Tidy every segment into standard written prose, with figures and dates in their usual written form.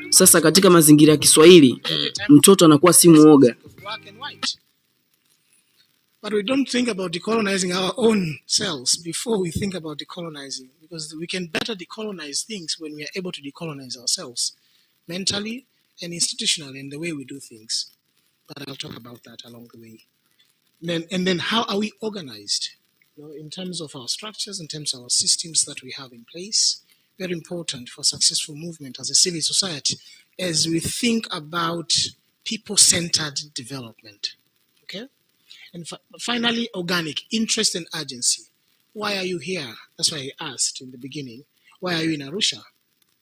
Sasa katika mazingira ya Kiswahili, mtoto anakuwa si muoga. But we don't think about decolonizing our own selves before we think about decolonizing, because we can better decolonize things when we are able to decolonize ourselves mentally and institutionally in the way we do things. But I'll talk about that along the way. And then how are we organized? In terms of our structures, in terms of our systems that we have in place, very important for successful movement as a civil society as we think about people-centered development. Okay? And finally, organic, interest and urgency. Why are you here? That's why I asked in the beginning. Why are you in Arusha?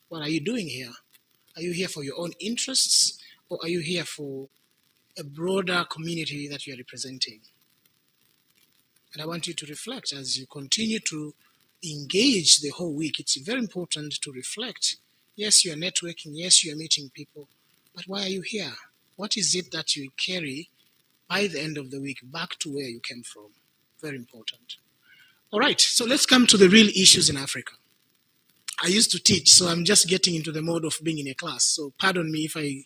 What are you doing here? Are you here for your own interests, or are you here for a broader community that you are representing? And I want you to reflect as you continue to engage the whole week. It's very important to reflect. Yes, you are networking. Yes, you are meeting people. But why are you here? What is it that you carry by the end of the week back to where you came from? Very important. All right, so let's come to the real issues in Africa. I used to teach, so I'm just getting into the mode of being in a class. So pardon me if I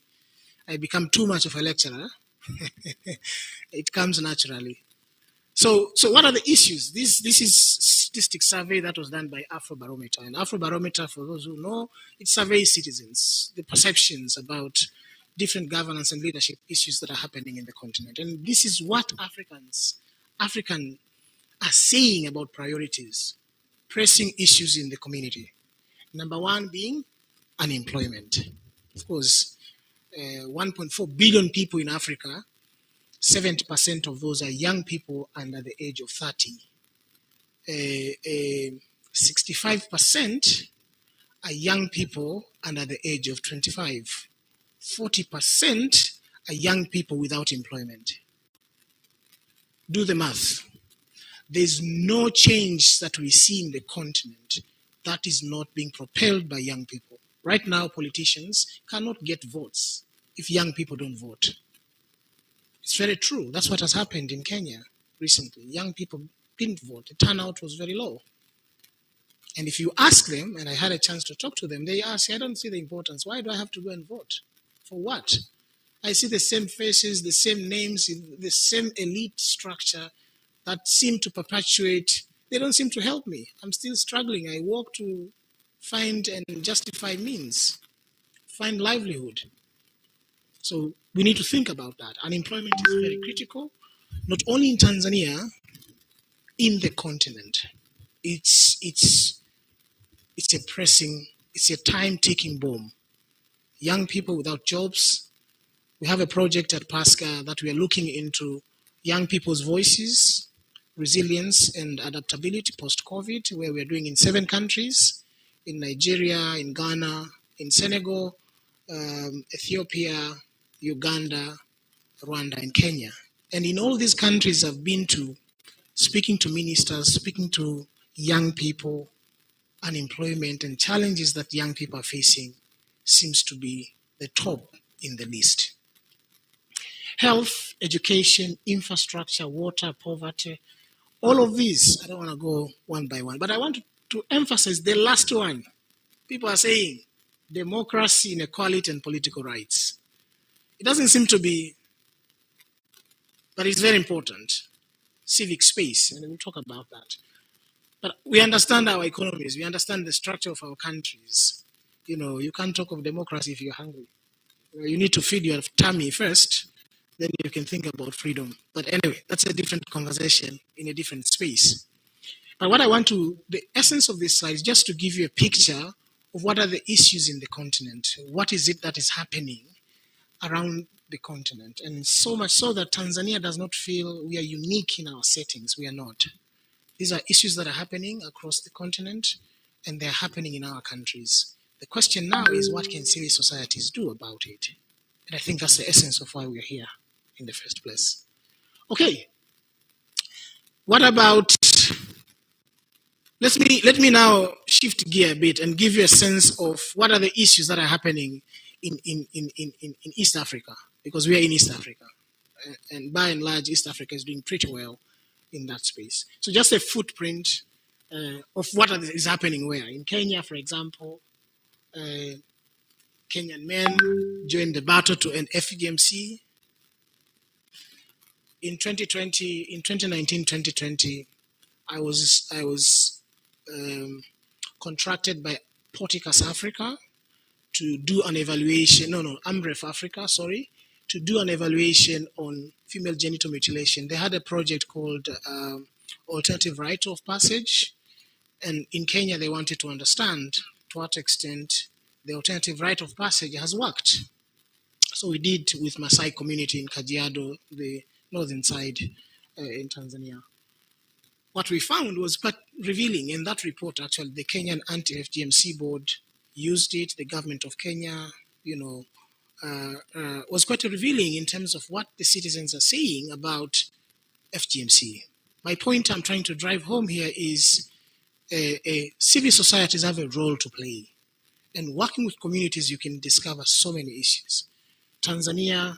become too much of a lecturer. It comes naturally. So what are the issues? This is statistics survey that was done by Afrobarometer. And Afrobarometer, for those who know, it surveys citizens, the perceptions about different governance and leadership issues that are happening in the continent. And this is what Africans are saying about priorities, pressing issues in the community. Number one being unemployment. Of course, 1.4 billion people in Africa, 70% of those are young people under the age of 30. 65% are young people under the age of 25. 40% are young people without employment. Do the math. There's no change that we see in the continent that is not being propelled by young people. Right now, politicians cannot get votes if young people don't vote. It's very true. That's what has happened in Kenya recently. Young people didn't vote. The turnout was very low. And if you ask them, and I had a chance to talk to them, they ask, I don't see the importance. Why do I have to go and vote? For what? I see the same faces, the same names, the same elite structure that seem to perpetuate. They don't seem to help me. I'm still struggling. I work to find and justify means, find livelihood. So we need to think about that. Unemployment is very critical, not only in Tanzania, in the continent. It's a pressing, it's a time-ticking bomb. Young people without jobs. We have a project at PASCA that we are looking into young people's voices, resilience and adaptability post-COVID, where we are doing in 7 countries, in Nigeria, in Ghana, in Senegal, Ethiopia, Uganda, Rwanda, and Kenya. And in all these countries I've been to, speaking to ministers, speaking to young people, unemployment and challenges that young people are facing seems to be the top in the list. Health, education, infrastructure, water, poverty, all of these, I don't want to go one by one, but I want to emphasize the last one. People are saying democracy, inequality, and political rights. It doesn't seem to be, but it's very important. Civic space, and we'll talk about that. But we understand our economies. We understand the structure of our countries. You know, you can't talk of democracy if you're hungry. You need to feed your tummy first, then you can think about freedom. But anyway, that's a different conversation in a different space. But what I want to, the essence of this slide is just to give you a picture of what are the issues in the continent. What is it that is happening around the continent? And so much so that Tanzania does not feel we are unique in our settings. We are not. These are issues that are happening across the continent, and they're happening in our countries. The question now is, what can civil societies do about it? And I think that's the essence of why we're here in the first place. Okay. What about, let me now shift gear a bit and give you a sense of what are the issues that are happening in East Africa, because we are in East Africa. And by and large, East Africa is doing pretty well in that space. So just a footprint of what is happening where. In Kenya, for example, Kenyan men joined the battle to end FGMC. In 2019, 2020, I was contracted by Porticus Africa to do an evaluation, Amref Africa, sorry, to do an evaluation on female genital mutilation. They had a project called Alternative Rite of Passage, and in Kenya they wanted to understand to what extent the alternative rite of passage has worked. So we did with Maasai community in Kajiado, the northern side in Tanzania. What we found was quite revealing. In that report, actually, the Kenyan Anti-FGMC Board used it, the government of Kenya, was quite revealing in terms of what the citizens are saying about FGMC. My point I'm trying to drive home here is civil societies have a role to play. And working with communities, you can discover so many issues. Tanzania,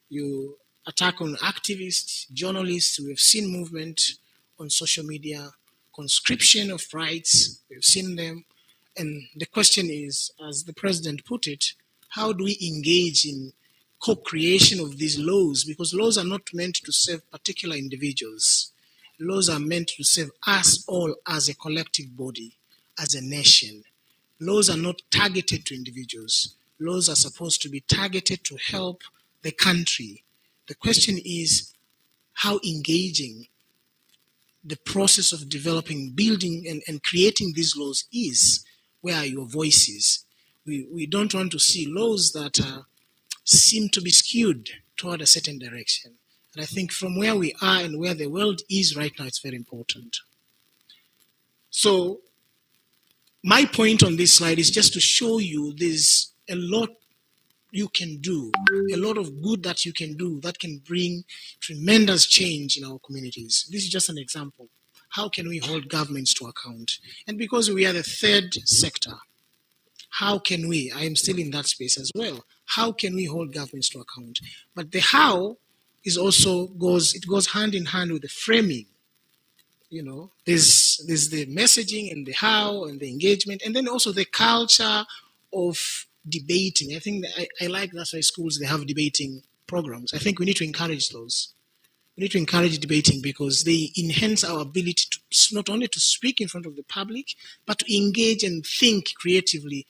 you attack on activists, journalists, we have seen movement on social media, conscription of rights, we've seen them. And the question is, as the president put it, how do we engage in co-creation of these laws? Because laws are not meant to serve particular individuals. Laws are meant to serve us all as a collective body, as a nation. Laws are not targeted to individuals. Laws are supposed to be targeted to help the country. The question is how engaging the process of developing, building, and creating these laws is. Where are your voices? We don't want to see laws that seem to be skewed toward a certain direction. And I think from where we are and where the world is right now, it's very important. So my point on this slide is just to show you there's a lot you can do, a lot of good that you can do that can bring tremendous change in our communities. This is just an example. How can we hold governments to account? And because we are the third sector, how can we, I am still in that space as well, how can we hold governments to account? But the how is also goes hand in hand with the framing. There's the messaging and the how and the engagement, and then also the culture of debating. I think that I like that's why schools, they have debating programs. I think we need to encourage those. We need to encourage debating because they enhance our ability to not only to speak in front of the public, but to engage and think creatively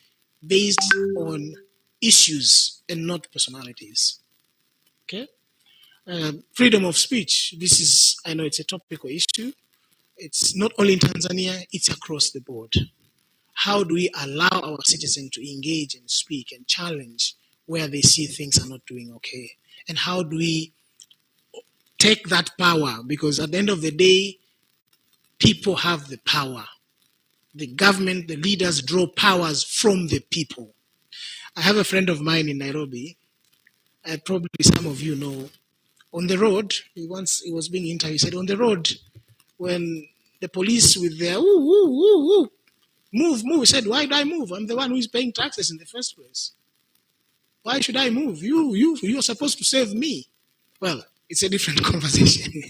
based on issues and not personalities. Okay? Freedom of speech. This is, I know it's a topical issue. It's not only in Tanzania, it's across the board. How do we allow our citizens to engage and speak and challenge where they see things are not doing okay? And how do we take that power? Because at the end of the day, people have the power. The government, the leaders draw powers from the people. I have a friend of mine in Nairobi, probably some of you know, on the road, he was being interviewed, he said, on the road, when the police with their move, he said, why do I move? I'm the one who is paying taxes in the first place. Why should I move? You're supposed to save me. Well, it's a different conversation.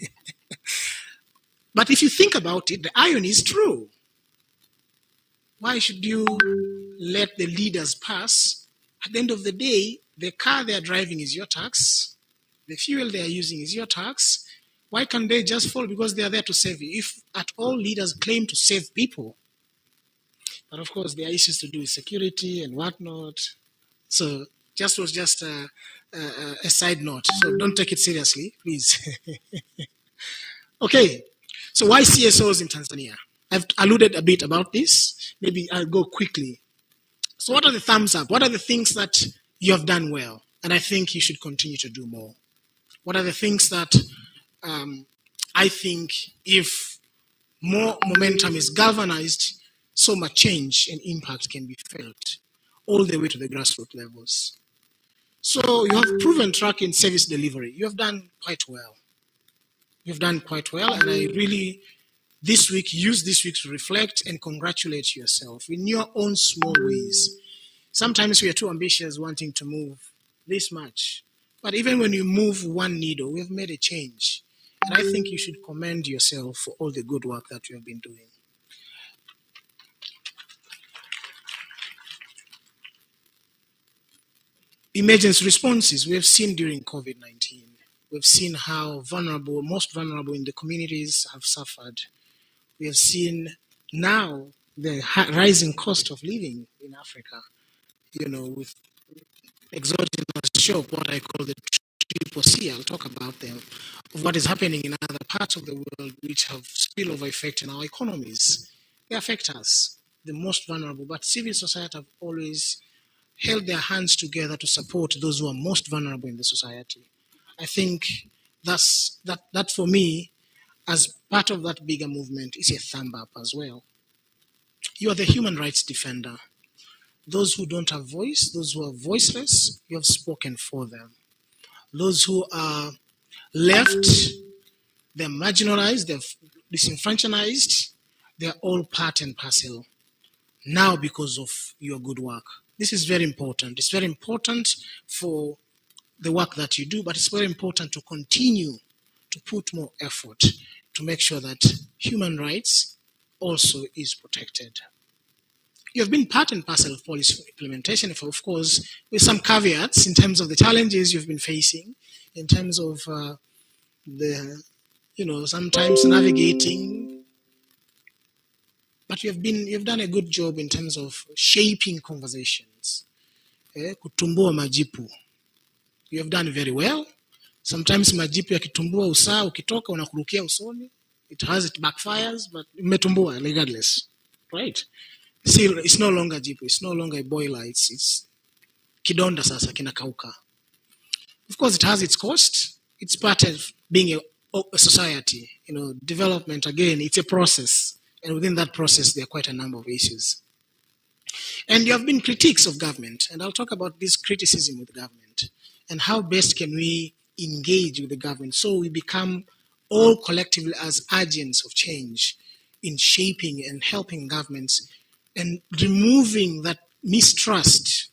But if you think about it, the irony is true. Why should you let the leaders pass? At the end of the day, the car they are driving is your tax. The fuel they are using is your tax. Why can't they just fall? Because they are there to save you. If at all leaders claim to save people, but of course there are issues to do with security and whatnot. So was just a side note. So don't take it seriously, please. Okay, so why CSOs in Tanzania? I've alluded a bit about this. Maybe I'll go quickly. So what are the thumbs up? What are the things that you have done well? And I think you should continue to do more. What are the things that I think if more momentum is galvanized, so much change and impact can be felt all the way to the grassroots levels. So you have proven track in service delivery. You have done quite well. You've done quite well, and I really, use this week to reflect and congratulate yourself in your own small ways. Sometimes we are too ambitious wanting to move this much. But even when you move one needle, we've made a change. And I think you should commend yourself for all the good work that you have been doing. emergency responses we have seen during COVID-19. We've seen how most vulnerable in the communities have suffered. We have seen now the rising cost of living in Africa, with exogenous shock, what I call the triple C. I'll talk about them, of what is happening in other parts of the world which have spillover effect in our economies. They affect us, the most vulnerable, but civil society have always held their hands together to support those who are most vulnerable in the society. I think that for me, as part of that bigger movement, is a thumb up as well. You are the human rights defender. Those who don't have voice, those who are voiceless, you have spoken for them. Those who are left, they're marginalized, they're disenfranchised, they're all part and parcel now because of your good work. This is very important. It's very important for the work that you do, but it's very important to continue to put more effort to make sure that human rights also is protected. You have been part and parcel of policy implementation, of course, with some caveats in terms of the challenges you've been facing, in terms of sometimes navigating. But you've done a good job in terms of shaping conversations. Kutumbua majipu. You have done very well. Sometimes majipu yakitumbua usaa, ukitoka unakurukia usoni. It backfires, but umetumbua regardless. Right? See, it's no longer jipu, it's no longer a boiler, it's kidonda sasa kinakauka. Of course, it has its cost. It's part of being a society. Development, again, it's a process. And within that process, there are quite a number of issues. And you have been critiques of government. And I'll talk about this criticism with government and how best can we engage with the government so we become all collectively as agents of change in shaping and helping governments and removing that mistrust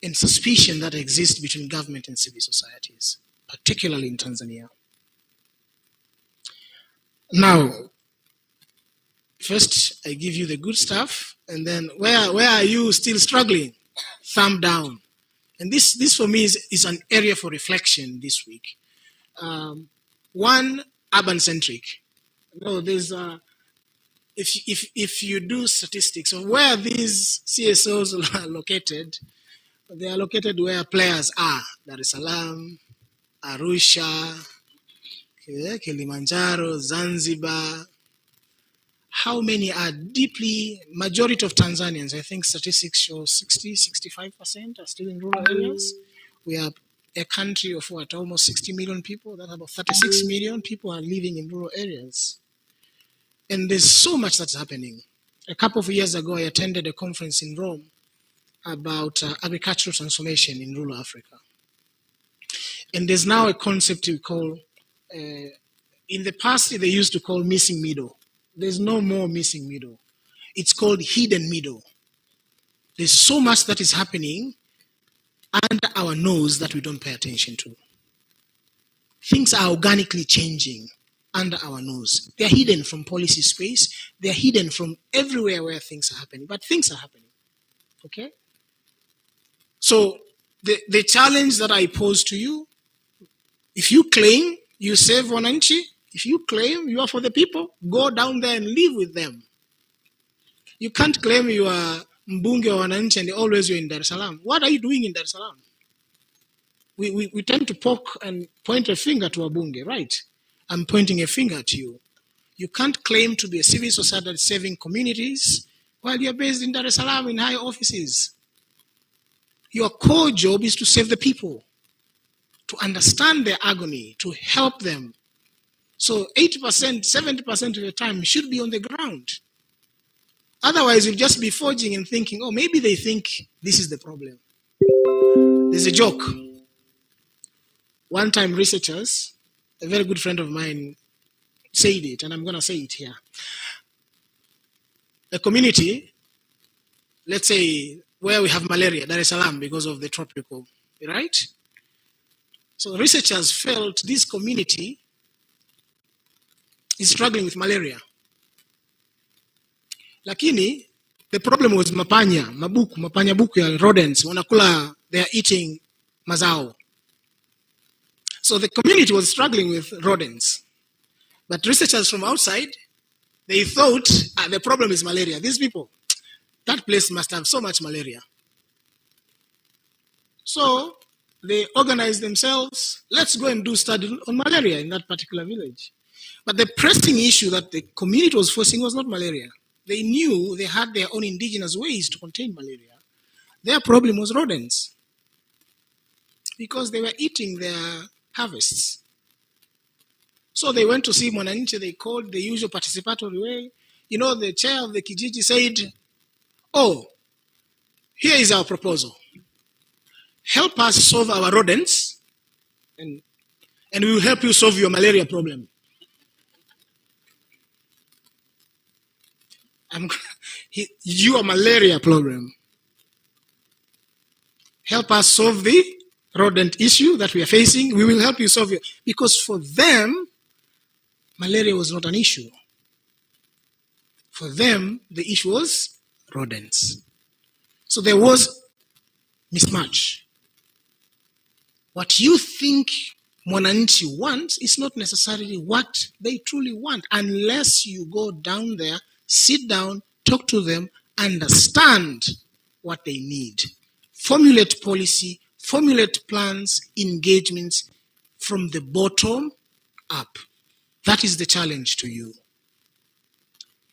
and suspicion that exists between government and civil societies, particularly in Tanzania. Now, first, I give you the good stuff, and then where are you still struggling? Thumb down. And this for me is an area for reflection this week. One, urban-centric. There's if you do statistics of where these CSOs are located, they are located where players are. Dar es Salaam, Arusha, Kilimanjaro, Zanzibar. How many are majority of Tanzanians, I think statistics show 65% are still in rural areas. We are a country of almost 60 million people. That's about 36 million people are living in rural areas. And there's so much that's happening. A couple of years ago, I attended a conference in Rome about agricultural transformation in rural Africa. And there's now a concept we call, in the past, they used to call missing middle. There's no more missing middle. It's called hidden middle. There's so much that is happening under our nose that we don't pay attention to. Things are organically changing under our nose. They're hidden from policy space. They're hidden from everywhere where things are happening. But things are happening. Okay? So the challenge that I pose to you, if you claim you save wananchi, if you claim you are for the people, go down there and live with them. You can't claim you are mbunge wa wananchi and always you're in Dar es Salaam. What are you doing in Dar es Salaam? We tend to poke and point a finger to Wabunge, right? I'm pointing a finger at you. You can't claim to be a civil society that's saving communities while you're based in Dar es Salaam in high offices. Your core job is to save the people, to understand their agony, to help them. So 80%, 70% of your time should be on the ground. Otherwise, you'll just be forging and thinking, oh, maybe they think this is the problem. There's a joke. One time researchers, a very good friend of mine said it, and I'm going to say it here. A community, let's say where we have malaria, Dar es Salaam, because of the tropical, right? So researchers felt this community is struggling with malaria. Lakini, the problem was mapanya buku ya rodents, wanakula, they are eating mazao. So the community was struggling with rodents. But researchers from outside, they thought the problem is malaria. These people, that place must have so much malaria. So they organized themselves. Let's go and do study on malaria in that particular village. But the pressing issue that the community was facing was not malaria. They knew they had their own indigenous ways to contain malaria. Their problem was rodents, because they were eating their harvests. So they went to see Mwananchi. They called the usual participatory way. You know, the chair of the Kijiji said, oh, here is our proposal. Help us solve our rodents, and we will help you solve your malaria problem. Your malaria problem. Help us solve the rodent issue that we are facing. We will help you solve it. Because for them, malaria was not an issue. For them, the issue was rodents. So there was mismatch. What you think Mwananchi wants is not necessarily what they truly want, unless you go down there, sit down, talk to them, understand what they need. Formulate policy, formulate plans, engagements from the bottom up. That is the challenge to you.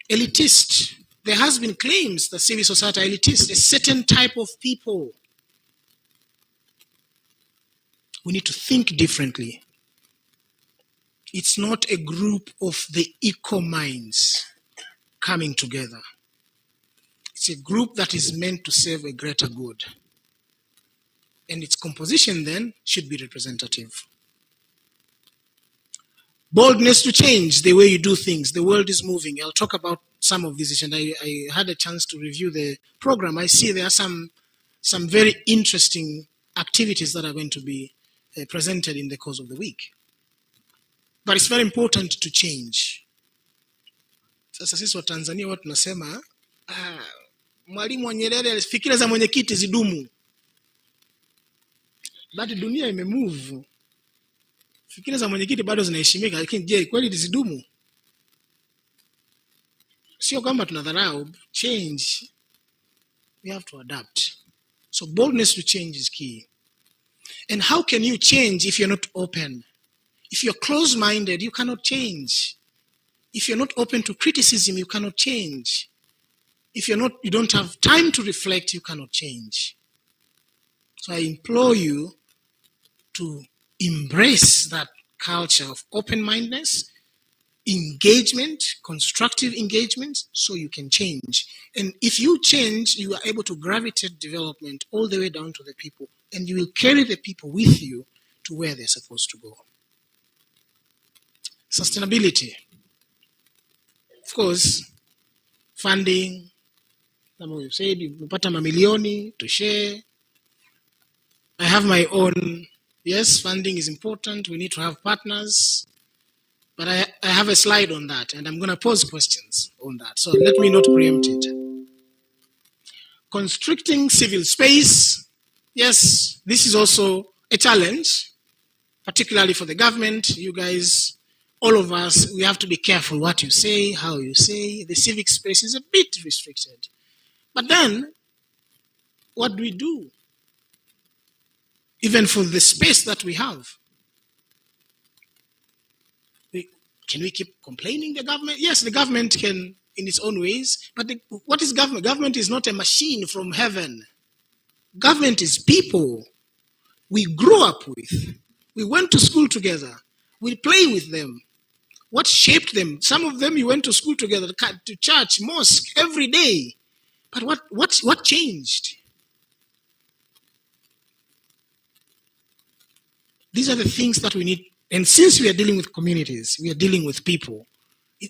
Elitist. There has been claims that civil society are elitist, a certain type of people. We need to think differently. It's not a group of the eco minds coming together. It's a group that is meant to serve a greater good. And its composition then should be representative. Boldness to change the way you do things. The world is moving. I'll talk about some of these, and I had a chance to review the program. I see there are some very interesting activities that are going to be presented in the course of the week. But it's very important to change. Sasa sisi wa Tanzania watu tunasema Mwalimu wa Nyerere fikira za mwenyekiti zidumu. But dunia imemove. Fikira za mwenyekiti bado zinaheshimika, lakini je, kweli zidumu? Sio kama tunadharau. Change, we have to adapt. So boldness to change is key. And how can you change if you're not open? If you're closed-minded, you cannot change. If you're not open to criticism, you cannot change. If you don't have time to reflect, you cannot change. So I implore you to embrace that culture of open-mindedness, engagement, constructive engagement, so you can change. And if you change, you are able to gravitate development all the way down to the people, and you will carry the people with you to where they're supposed to go. Sustainability. Of course, funding. Some of you said you put mamilioni to share. I have my own. Yes, funding is important. We need to have partners. But I have a slide on that, and I'm going to pose questions on that. So let me not preempt it. Constricting civil space. Yes, this is also a challenge, particularly for the government. You guys, all of us, we have to be careful what you say, how you say. The civic space is a bit restricted. But then, what do we do? Even for the space that we have. Can we keep complaining the government? Yes, the government can in its own ways. But what is government? Government is not a machine from heaven. Government is people we grew up with. We went to school together. We play with them. What shaped them? Some of them you went to school together, to church, mosque, every day. But what changed? These are the things that we need. And since we are dealing with communities, we are dealing with people,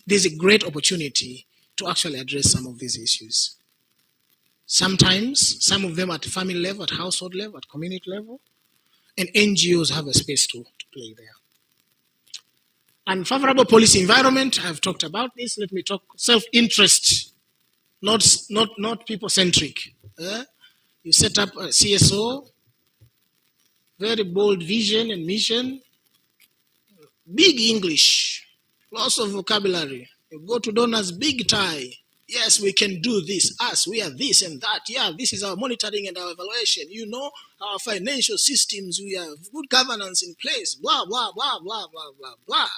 there's a great opportunity to actually address some of these issues. Sometimes, some of them at family level, at household level, at community level, and NGOs have a space to play there. Unfavorable policy environment, I've talked about this. Let me talk self-interest, not people-centric. You set up a CSO, very bold vision and mission, big English, lots of vocabulary. You go to donors, big tie. Yes, we can do this. Us, we are this and that. Yeah, this is our monitoring and our evaluation. You know, our financial systems, we have good governance in place. Blah, blah, blah, blah, blah, blah, blah.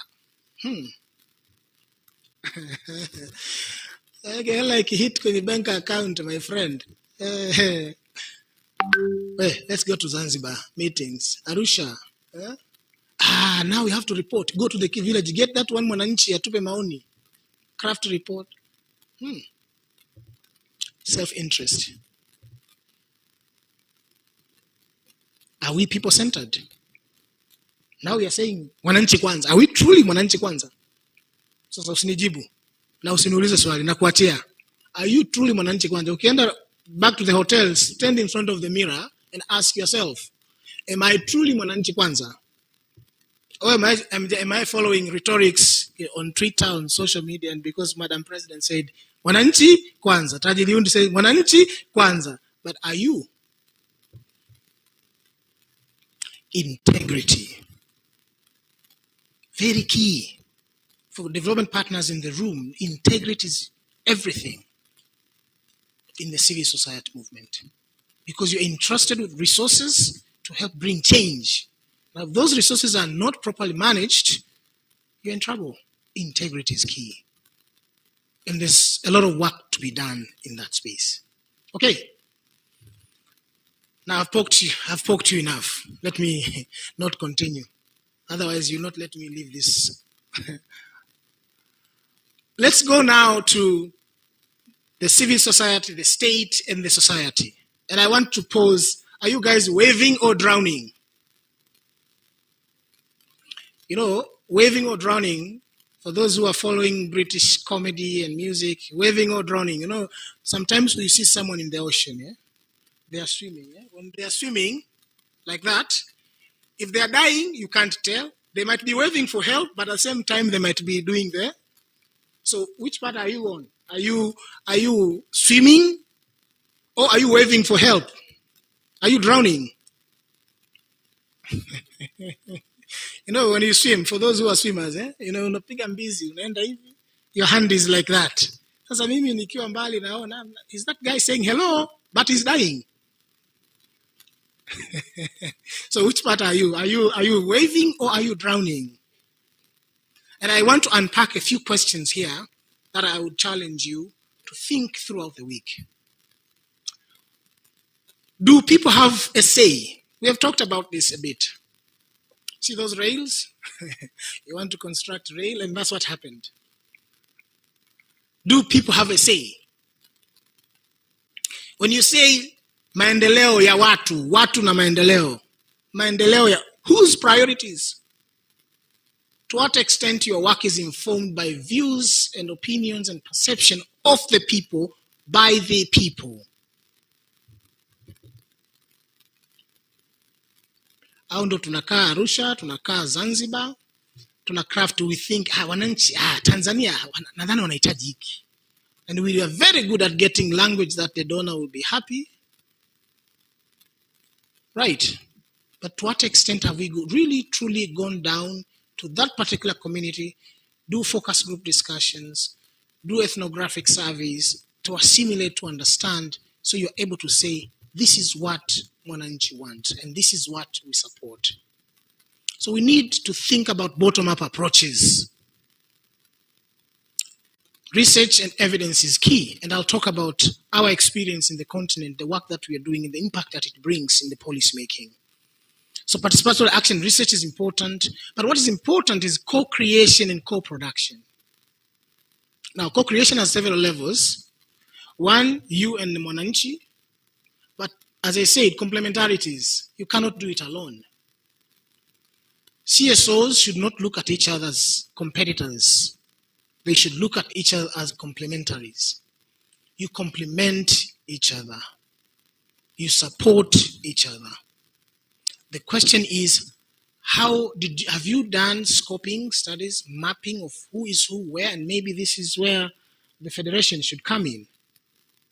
Okay, like hit the bank account, my friend. Hey, let's go to Zanzibar meetings. Arusha. Now we have to report. Go to the village. Get that one mwananchi atupe maoni. Craft report. Self-interest. Are we people-centered? Now we are saying mwananchi kwanza. Are we truly mwananchi kwanza? Sasa usinijibu. Na usiniulize swali na kuachia. Are you truly mwananchi kwanza? Ukienda back to the hotel, stand in front of the mirror and ask yourself, am I truly mwananchi kwanza? Or am I following rhetorics on Twitter, on social media, and because Madam President said, mwananchi kwanza, Tajiriundi said, mwananchi kwanza. But are you? Integrity. Very key. For development partners in the room, integrity is everything in the civil society movement. Because you're entrusted with resources to help bring change. Now, if those resources are not properly managed, you're in trouble. Integrity is key. And there's a lot of work to be done in that space. Okay. Now, I've poked you enough. Let me not continue. Otherwise, you'll not let me leave this. Let's go now to the civil society, the state, and the society. And I want to pose, are you guys waving or drowning? You know, waving or drowning, for those who are following British comedy and music, waving or drowning, you know, sometimes you see someone in the ocean, yeah? They are swimming. Yeah? When they are swimming like that, if they are dying, you can't tell. They might be waving for help, but at the same time, they might be doing there. So which part are you on? Are you swimming or are you waving for help? Are you drowning? You know, when you swim, for those who are swimmers, you know, unapiga mbizi, unaenda hivi, your hand is like that. Sasa mimi nikiwa mbali naona, is that guy saying hello, but he's dying? So which part are you? Are you waving or are you drowning? And I want to unpack a few questions here that I would challenge you to think throughout the week. Do people have a say? We have talked about this a bit. See those rails? You want to construct rail, and that's what happened. Do people have a say? When you say maendeleo ya watu na maendeleo ya whose priorities? To what extent your work is informed by views and opinions and perception of the people by the people? Au ndo tunakaa Arusha, tunakaa Zanzibar, tunacraft, we think, wananchi, Tanzania, nadhani wanahitaji hiki. And we are very good at getting language that the donor will be happy. Right. But to what extent have we really, truly gone down to that particular community, do focus group discussions, do ethnographic surveys to assimilate, to understand, so you're able to say, this is what mwananchi wants, and this is what we support. So we need to think about bottom-up approaches. Research and evidence is key, and I'll talk about our experience in the continent, the work that we are doing, and the impact that it brings in the policy making. So participatory action research is important, but what is important is co-creation and co-production. Now, co-creation has several levels. One, you and the mwananchi, but as I said, complementarities. You cannot do it alone. CSOs should not look at each other as competitors. They should look at each other as complementaries. You complement each other. You support each other. The question is, have you done scoping studies, mapping of who is who, where, and maybe this is where the federation should come in.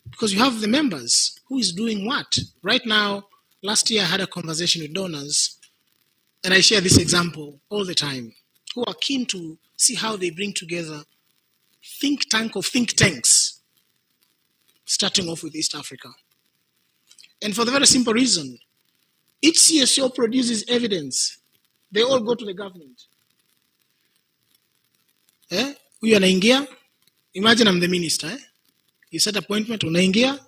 Because you have the members, who is doing what. Right now, last year I had a conversation with donors and I share this example all the time, who are keen to see how they bring together think tank of think tanks, starting off with East Africa. And for the very simple reason, each CSO produces evidence. They all go to the government. Huyu anaingia, imagine I'm the minister. You set appointment, unaingia,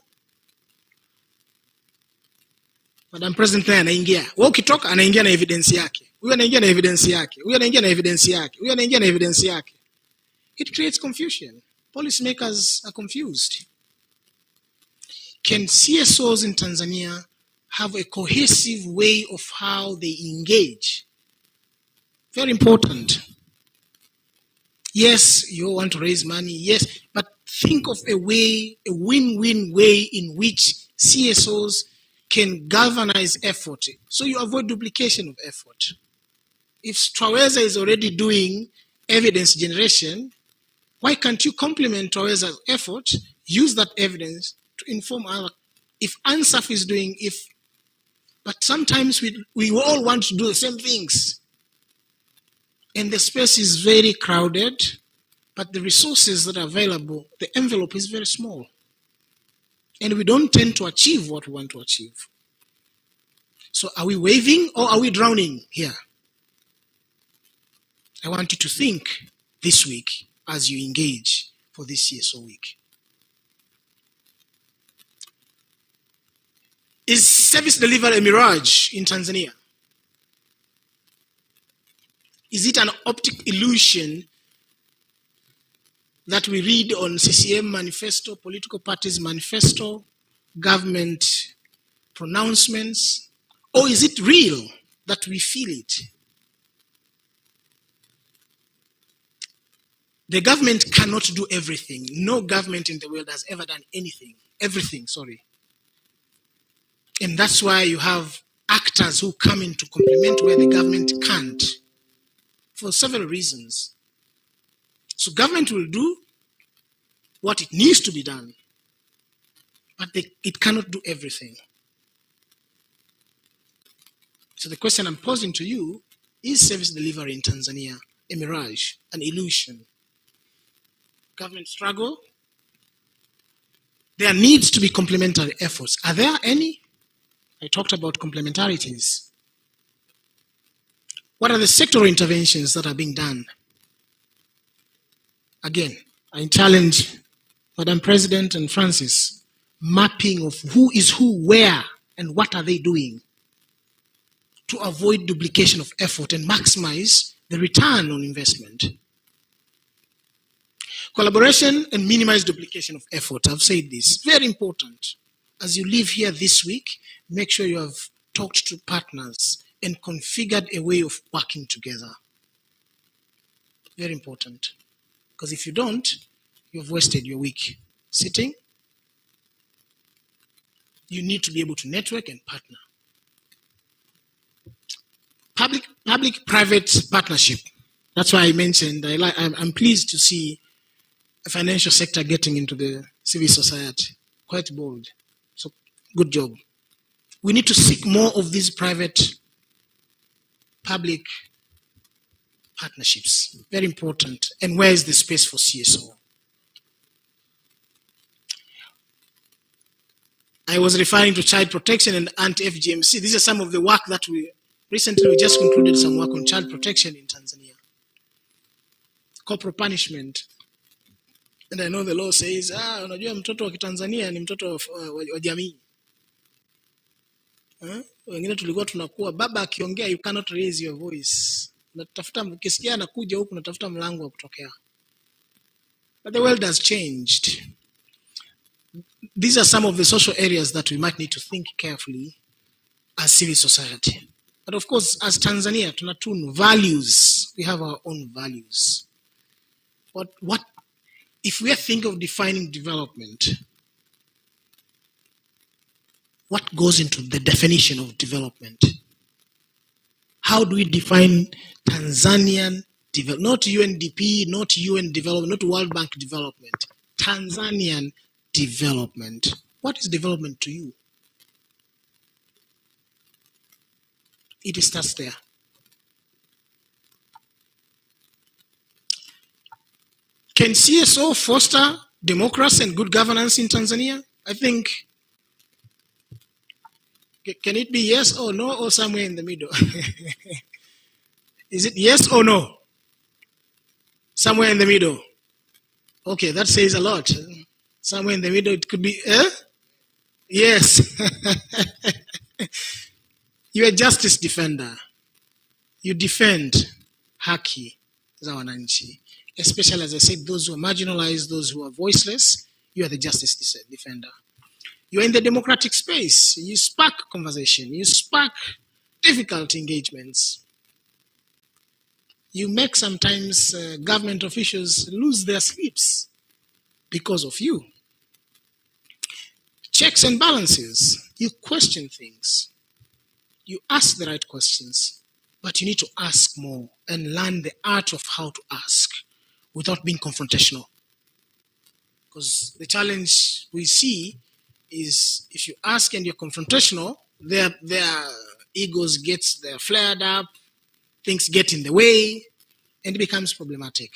Madam President naye anaingia. Wewe ukitoka anaingia na evidence yake. Huyu anaingia na evidence yake. Huyu anaingia na evidence yake. Huyu anaingia na evidence yake. It creates confusion. Policymakers are confused. Can CSOs in Tanzania have a cohesive way of how they engage? Very important. Yes, you want to raise money, yes, but think of a way, a win-win way in which CSOs can galvanize effort, so you avoid duplication of effort. If Twaweza is already doing evidence generation, why can't you complement Twaweza's effort, use that evidence to inform other? If ANSAF is doing, but sometimes we all want to do the same things. And the space is very crowded, but the resources that are available, the envelope is very small. And we don't tend to achieve what we want to achieve. So are we waving or are we drowning here? I want you to think this week as you engage for this CSO week. Is service delivery a mirage in Tanzania? Is it an optic illusion that we read on CCM manifesto, political parties manifesto, government pronouncements? Or is it real that we feel it? The government cannot do everything. No government in the world has ever done anything. Everything, sorry. And that's why you have actors who come in to complement where the government can't, for several reasons. So government will do what it needs to be done, but it cannot do everything. So the question I'm posing to you, is service delivery in Tanzania a mirage, an illusion? Government struggle? There needs to be complementary efforts. Are there any? I talked about complementarities. What are the sectoral interventions that are being done? Again, I challenge Madam President and Francis, mapping of who is who, where, and what are they doing to avoid duplication of effort and maximize the return on investment. Collaboration and minimize duplication of effort. I've said this. Very important. As you leave here this week, make sure you have talked to partners and configured a way of working together. Very important. Because if you don't, you've wasted your week sitting. You need to be able to network and partner. Public-private partnership. That's why I mentioned, I'm pleased to see a financial sector getting into the civil society. Quite bold. So, good job. We need to seek more of these private-public partnerships. Very important. And where is the space for CSO? I was referring to child protection and anti-FGMC. These are some of the work that we just concluded some work on child protection in Tanzania. Corporal punishment. And I know the law says, unajua mtoto wa Kitanzania ni mtoto wa jamii. Wengine tulikuwa tunakuwa baba akiongea, you cannot raise your voice. Unatafuta ukisikia anakuja huku unatafuta mlango wa kutokea. But the world has changed. These are some of the social areas that we might need to think carefully as civil society. But of course, as Tanzania, tunatunu values. We have our own values. What if we are thinking of defining development? What goes into the definition of development? How do we define Tanzanian development? Not UNDP, not UN development, not World Bank development. Tanzanian development. What is development to you? It starts there. Can CSO foster democracy and good governance in Tanzania? I think, can it be yes or no or somewhere in the middle? Is it yes or no? Somewhere in the middle. Okay, that says a lot. Somewhere in the middle, it could be, yes. You're a justice defender. You defend haki za wananchi. Especially, as I said, those who are marginalized, those who are voiceless, you are the justice defender. You're in the democratic space. You spark conversation. You spark difficult engagements. You make sometimes government officials lose their sleeps because of you. Checks and balances. You question things. You ask the right questions, but you need to ask more and learn the art of how to ask without being confrontational. Because the challenge we see is if you ask and you're confrontational, their egos they're flared up, things get in the way, and it becomes problematic.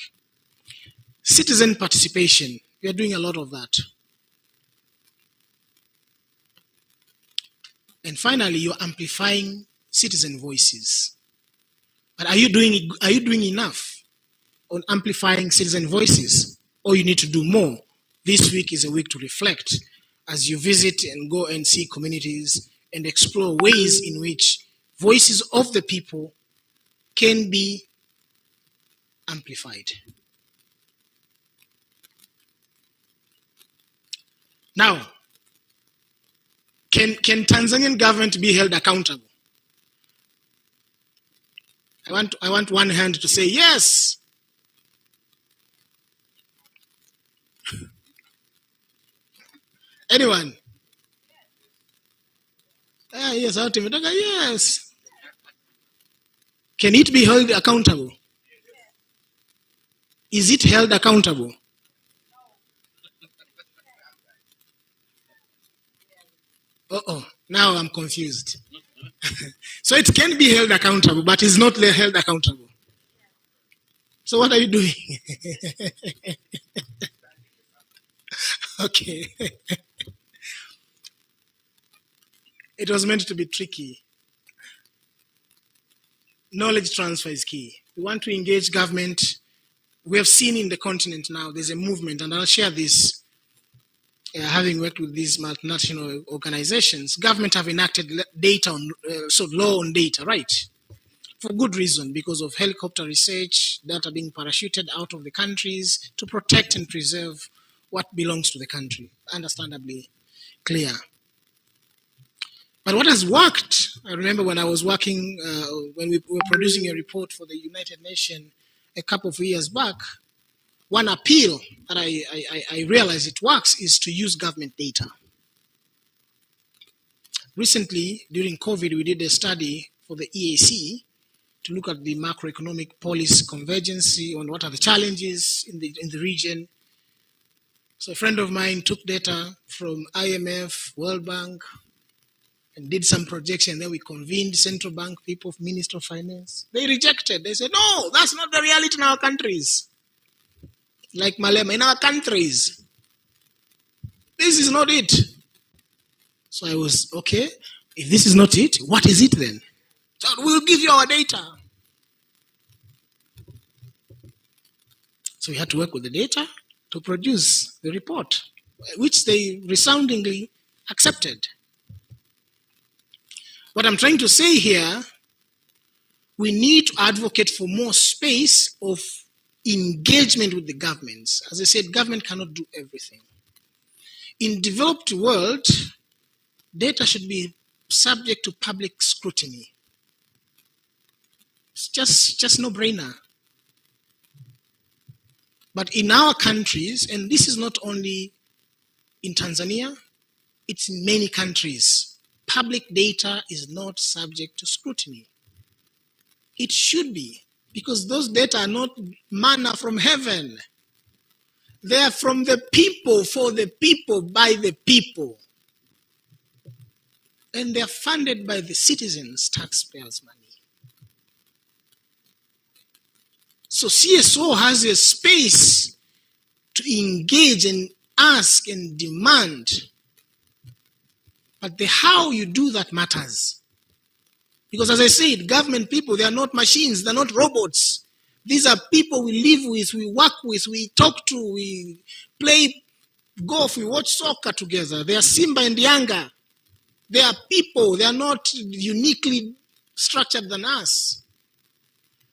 Citizen participation, we are doing a lot of that. And finally, you're amplifying citizen voices. But are you doing enough on amplifying citizen voices? Or you need to do more? This week is a week to reflect as you visit and go and see communities and explore ways in which voices of the people can be amplified. Now, can Tanzanian government be held accountable? I want one hand to say yes. Anyone? Yes, ultimately, yes. Can it be held accountable? Is it held accountable? Now I'm confused. So it can be held accountable, but it's not held accountable. So what are you doing? Okay. It was meant to be tricky. Knowledge transfer is key. We want to engage government. We have seen in the continent now, there's a movement, and I'll share this. Having worked with these multinational organizations, government have enacted data on, law on data, right? For good reason, because of helicopter research, data being parachuted out of the countries to protect and preserve what belongs to the country. Understandably clear. But what has worked, I remember when I was working, when we were producing a report for the United Nations a couple of years back, one appeal that I realized it works is to use government data. Recently, during COVID, we did a study for the EAC to look at the macroeconomic policy convergence on what are the challenges in the region. So a friend of mine took data from IMF, World Bank, and did some projection. Then we convened central bank people, Minister of Finance. They rejected. They said, no, that's not the reality in our countries. Like Malema, in our countries. This is not it. So I was, okay, if this is not it, what is it then? So we'll give you our data. So we had to work with the data to produce the report, which they resoundingly accepted. What I'm trying to say here, we need to advocate for more space of engagement with the governments. As I said, government cannot do everything. In developed world, data should be subject to public scrutiny. It's just no-brainer. But in our countries, and this is not only in Tanzania, it's in many countries, public data is not subject to scrutiny. It should be, because those data are not manna from heaven. They are from the people, for the people, by the people. And they are funded by the citizens, taxpayers' money. So CSO has a space to engage and ask and demand. But the how you do that matters. Because as I said, government people, they are not machines, they're not robots. These are people we live with, we work with, we talk to, we play golf, we watch soccer together. They are Simba and Yanga. They are people, they are not uniquely structured than us.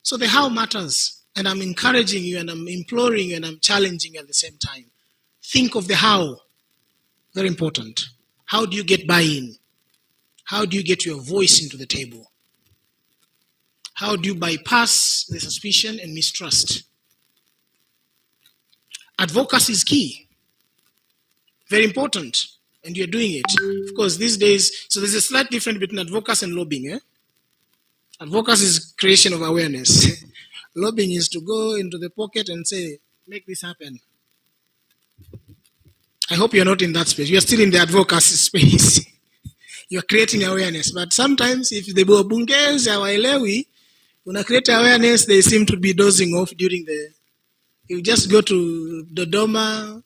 So the how matters. And I'm encouraging you and I'm imploring you and I'm challenging you at the same time. Think of the how. Very important. How do you get buy-in? How do you get your voice into the table? How do you bypass the suspicion and mistrust? Advocacy is key. Very important. And you're doing it. Of course, these days, so there's a slight difference between advocacy and lobbying. Advocacy is creation of awareness. Lobbying is to go into the pocket and say, make this happen. I hope you're not in that space. You're still in the advocacy space. You're creating awareness. But sometimes if the bungers hawaelewi, when I create awareness, they seem to be dozing off during the... You just go to Dodoma,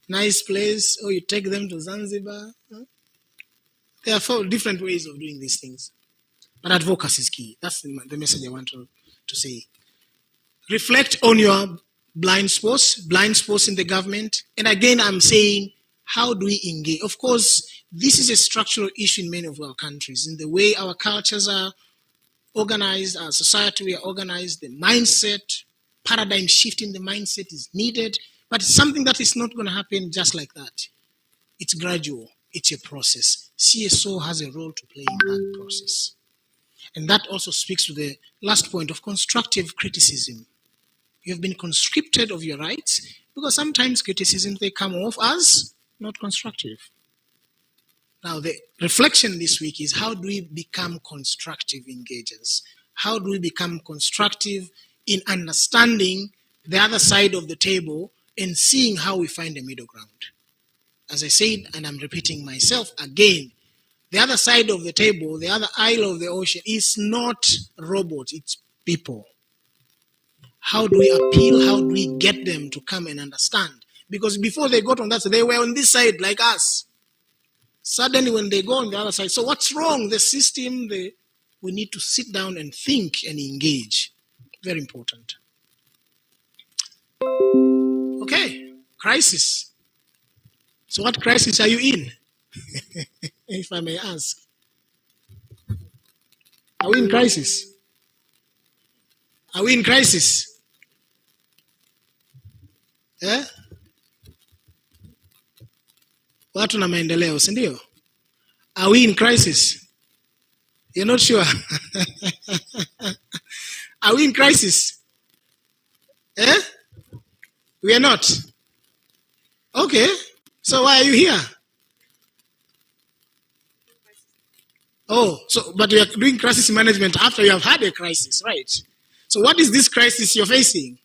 nice place, or you take them to Zanzibar. There are 4 different ways of doing these things. But advocacy is key. That's the message I want to say. Reflect on your blind spots in the government. And again, I'm saying, how do we engage? Of course, this is a structural issue in many of our countries, in the way our cultures are organized, our society we are organized, the mindset, paradigm shift in the mindset is needed, but it's something that is not going to happen just like that. It's gradual. It's a process. CSO has a role to play in that process. And that also speaks to the last point of constructive criticism. You have been conscripted of your rights because sometimes criticisms, they come off as not constructive. Now, the reflection this week is how do we become constructive engagers? How do we become constructive in understanding the other side of the table and seeing how we find a middle ground? As I said, and I'm repeating myself again, the other side of the table, the other isle of the ocean is not robots, it's people. How do we appeal? How do we get them to come and understand? Because before they got on that side, they were on this side like us. Suddenly when they go on the other side, so what's wrong? The system, we need to sit down and think and engage. Very important. Okay, crisis. So what crisis are you in? If I may ask. Are we in crisis? Are we in crisis? Eh? Watu na maendeleo, si ndio? Are we in crisis? You're not sure? Are we in crisis? Eh? We are not. Okay. So why are you here? Oh, so but you are doing crisis management after you have had a crisis, right? So what is this crisis you're facing?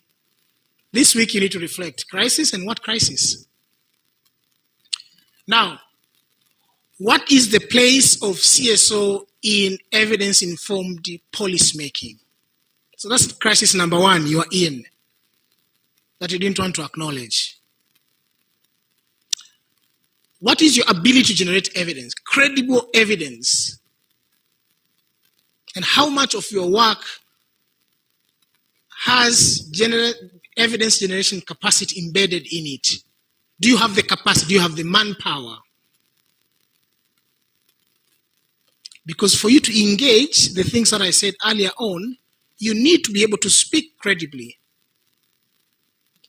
This week you need to reflect. Crisis and what crisis? Now, what is the place of CSO in evidence-informed policy making? So that's crisis number 1 you are in, that you didn't want to acknowledge. What is your ability to generate evidence, credible evidence? And how much of your work has evidence generation capacity embedded in it? Do you have the capacity? Do you have the manpower? Because for you to engage the things that I said earlier on, you need to be able to speak credibly.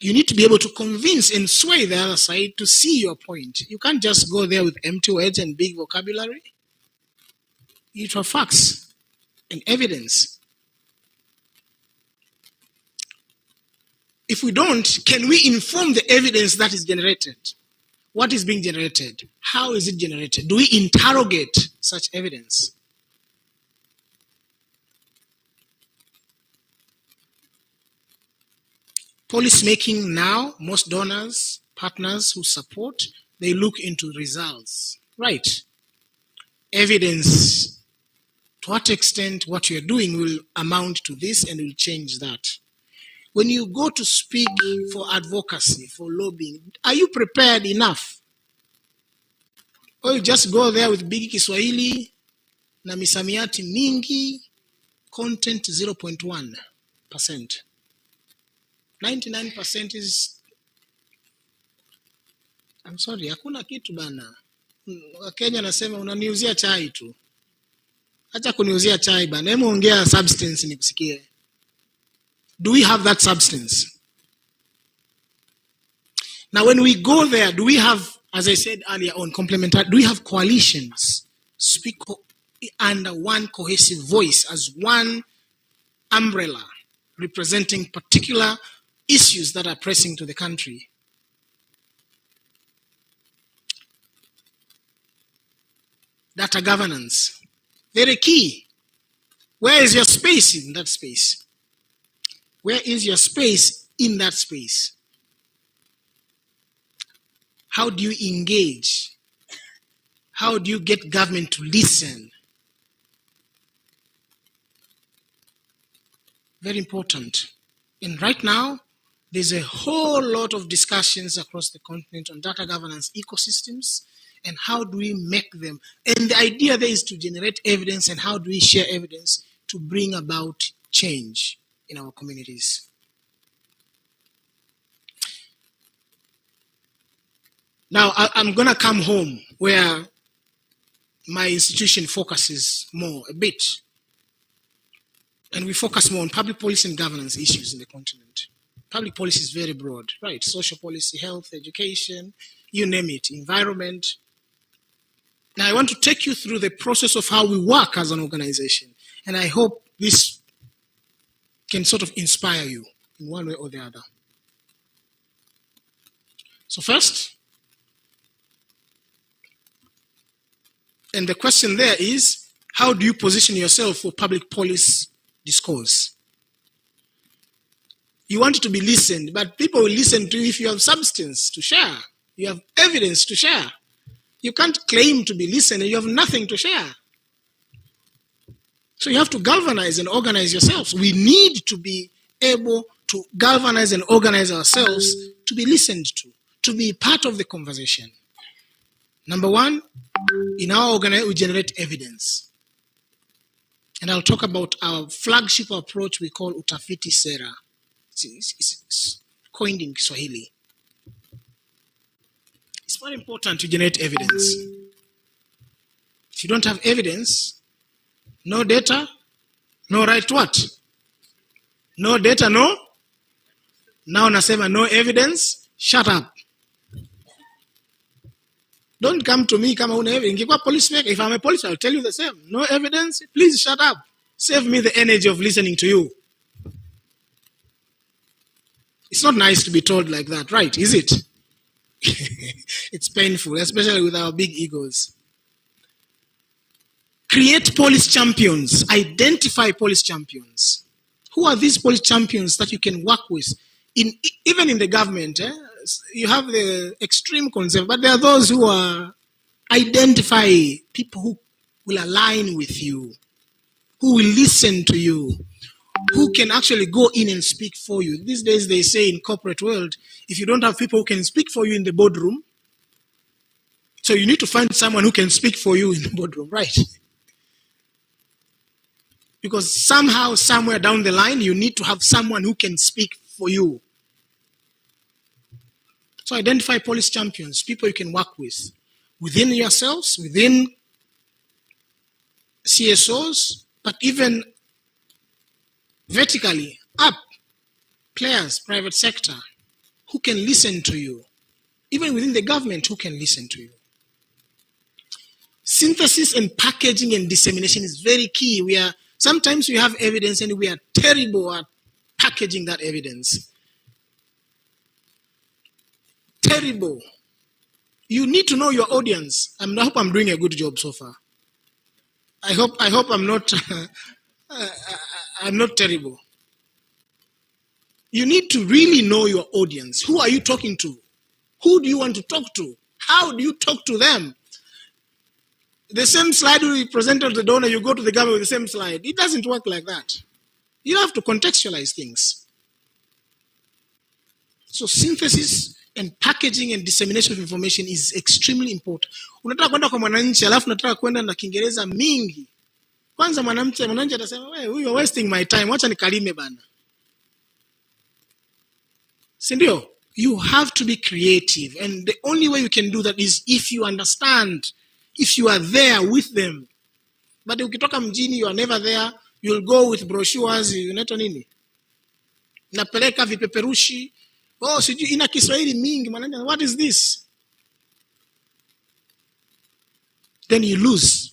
You need to be able to convince and sway the other side to see your point. You can't just go there with empty words and big vocabulary. You need to have facts and evidence. If we don't, can we inform the evidence that is generated? What is being generated? How is it generated? Do we interrogate such evidence? Policy making now, most donors, partners who support, they look into results. Right. Evidence. To what extent what you're doing will amount to this and will change that. When you go to speak for advocacy, for lobbying, are you prepared enough? Or you just go there with big Kiswahili, na misamiati mingi, content 0.1%. 99% is, I'm sorry, hakuna kitu bana. Wakenya nasema unaniuzia chai tu. Acha kuniuzia chai bana. Hebu ongea substance nikusikie. Do we have that substance? Now when we go there, do we have, as I said earlier on, complementary, do we have coalitions speak under one cohesive voice as one umbrella representing particular issues that are pressing to the country? Data governance, very key. Where is your space in that space? Where is your space in that space? How do you engage? How do you get government to listen? Very important. And right now, there's a whole lot of discussions across the continent on data governance ecosystems and how do we make them. And the idea there is to generate evidence and how do we share evidence to bring about change in our communities. Now, I'm going to come home where my institution focuses more a bit. And we focus more on public policy and governance issues in the continent. Public policy is very broad, right? Social policy, health, education, you name it, environment. Now, I want to take you through the process of how we work as an organization. And I hope this can sort of inspire you in one way or the other. So first, and the question there is, how do you position yourself for public policy discourse? You want it to be listened, but people will listen to you if you have substance to share. You have evidence to share. You can't claim to be listened and you have nothing to share. So you have to galvanize and organize yourselves. We need to be able to galvanize and organize ourselves to be listened to be part of the conversation. Number one, in our organization, we generate evidence. And I'll talk about our flagship approach we call Utafiti Sera. It's coined in Kiswahili. It's very important to generate evidence. If you don't have evidence, no data, no right to what? No data, no? Now nasema no evidence, shut up. Don't come to me kama una evidence. If I'm a police, I'll tell you the same. No evidence, please shut up. Save me the energy of listening to you. It's not nice to be told like that, right? Is it? It's painful, especially with our big egos. Create police champions. Identify police champions. Who are these police champions that you can work with? Even in the government, you have the extreme concept, but there are those who are identify people who will align with you, who will listen to you, who can actually go in and speak for you. These days they say in corporate world, if you don't have people who can speak for you in the boardroom, so you need to find someone who can speak for you in the boardroom, right? Because somehow, somewhere down the line, you need to have someone who can speak for you. So identify police champions, people you can work with, within yourselves, within CSOs, but even vertically, up, players, private sector, who can listen to you. Even within the government, who can listen to you. Synthesis and packaging and dissemination is very key. Sometimes we have evidence and we are terrible at packaging that evidence. Terrible. You need to know your audience. I hope I'm doing a good job so far. I hope I'm not I'm not terrible. You need to really know your audience. Who are you talking to? Who do you want to talk to? How do you talk to them? The same slide we presented to the donor, you go to the government with the same slide. It doesn't work like that. You have to contextualize things. So synthesis and packaging and dissemination of information is extremely important. Unataka kwenda kwa mwananchi alafu unataka kwenda na Kiingereza mingi. Kwanza mwananchi atasema, "Wewe, you are wasting my time. Wacha nikalime bana." Si ndio? You have to be creative, and the only way you can do that is if you understand, if you are there with them. But ukitoka mjini, you are never there. You'll go with brochures, unaitwa nini? Napeleka vipeperushi. Oh, sijui ina Kiswahili mingi. What is this? Then you lose.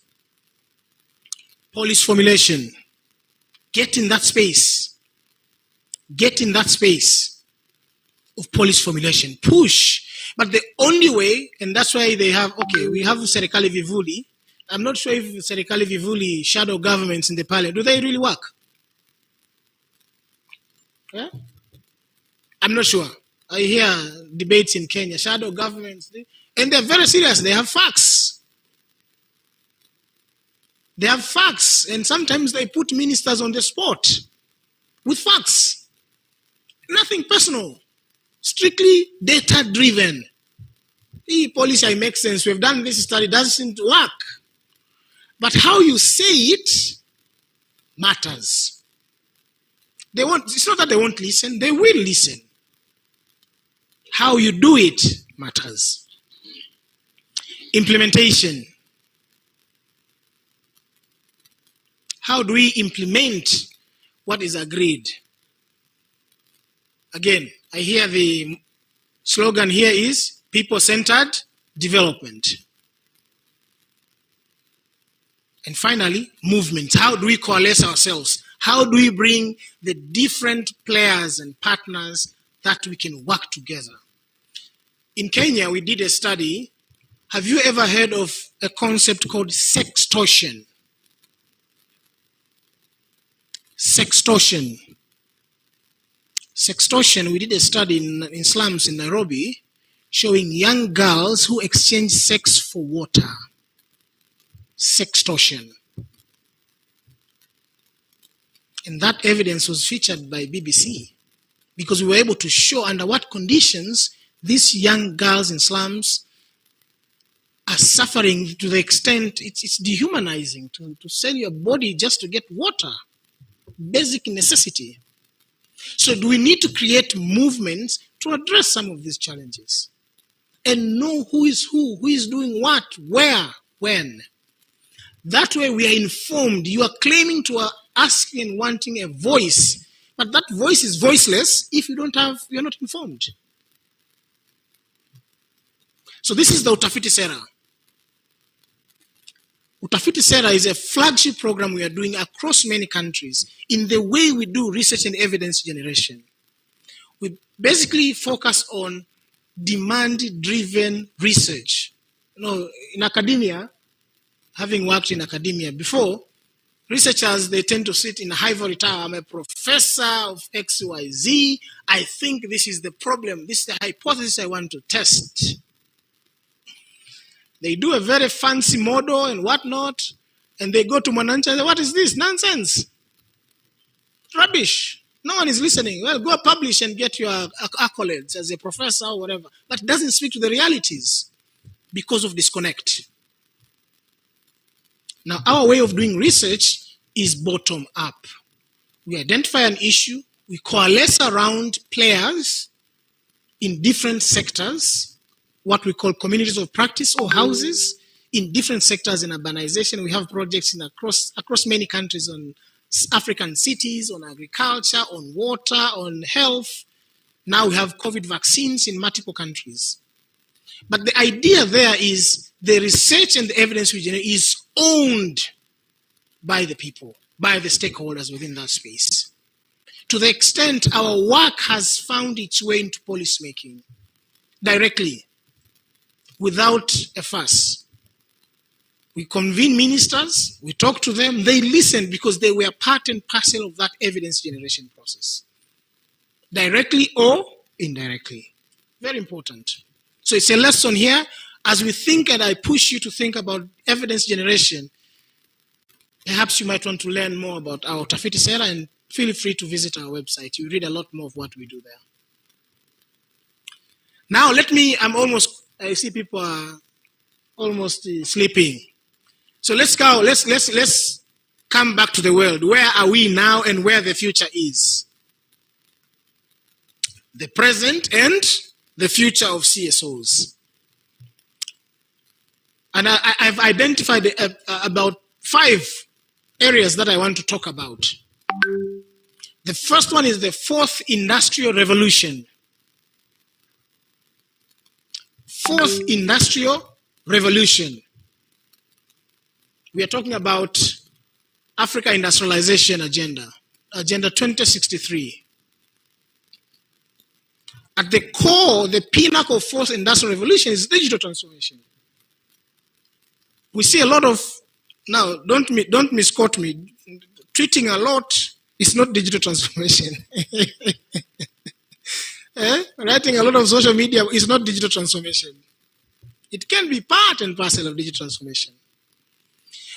Policy formulation. Get in that space. Get in that space of policy formulation. Push. But the only way, and that's why they have, okay, we have Serikali Vivuli. I'm not sure if Serikali Vivuli shadow governments in the parliament, do they really work? Yeah? I'm not sure. I hear debates in Kenya, shadow governments, and they're very serious. They have facts. They have facts, and sometimes they put ministers on the spot with facts. Nothing personal. Strictly data-driven. The policy makes sense. We've done this study, doesn't work. But how you say it matters. It's not that they won't listen, they will listen. How you do it matters. Implementation. How do we implement what is agreed? Again, I hear the slogan here is people-centered development. And finally, movements. How do we coalesce ourselves? How do we bring the different players and partners that we can work together? In Kenya, we did a study. Have you ever heard of a concept called sextortion? Sextortion. Sextortion, we did a study in slums in Nairobi showing young girls who exchange sex for water. Sextortion. And that evidence was featured by BBC because we were able to show under what conditions these young girls in slums are suffering to the extent it's dehumanizing to sell your body just to get water. Basic necessity. So do we need to create movements to address some of these challenges and know who is doing what, where, when. That way we are informed. You are claiming to asking and wanting a voice, but that voice is voiceless if you're not informed. So this is the Utafiti Sera. Utafiti Sera is a flagship program we are doing across many countries in the way we do research and evidence generation. We basically focus on demand-driven research. In academia, having worked in academia before, researchers, they tend to sit in a ivory tower. I'm a professor of XYZ. I think this is the problem. This is the hypothesis I want to test. They do a very fancy model and whatnot, and they go to Mwananchi and say, what is this? Nonsense. Rubbish. No one is listening. Well, go publish and get your accolades as a professor or whatever. But it doesn't speak to the realities because of disconnect. Now, our way of doing research is bottom up. We identify an issue, we coalesce around players in different sectors, what we call communities of practice or houses in different sectors in urbanization. We have projects across many countries on African cities, on agriculture, on water, on health. Now we have COVID vaccines in multiple countries. But the idea there is the research and the evidence we generate is owned by the people, by the stakeholders within that space. To the extent our work has found its way into policymaking directly, without a fuss. We convene ministers, we talk to them, they listen because they were part and parcel of that evidence generation process. Directly or indirectly. Very important. So it's a lesson here. As we think, and I push you to think about evidence generation, perhaps you might want to learn more about our Utafiti Sera, and feel free to visit our website. You read a lot more of what we do there. Now I see people are almost sleeping. So let's go, let's come back to the world. Where are we now and where the future is? The present and the future of CSOs. And I've identified about 5 areas that I want to talk about. The first one is the 4th Industrial Revolution. 4th Industrial Revolution. We are talking about Africa Industrialization Agenda, Agenda 2063. At the core, the pinnacle of 4th Industrial Revolution is digital transformation. We see a lot of, now don't misquote me, tweeting a lot is not digital transformation. Writing a lot of social media is not digital transformation. It can be part and parcel of digital transformation.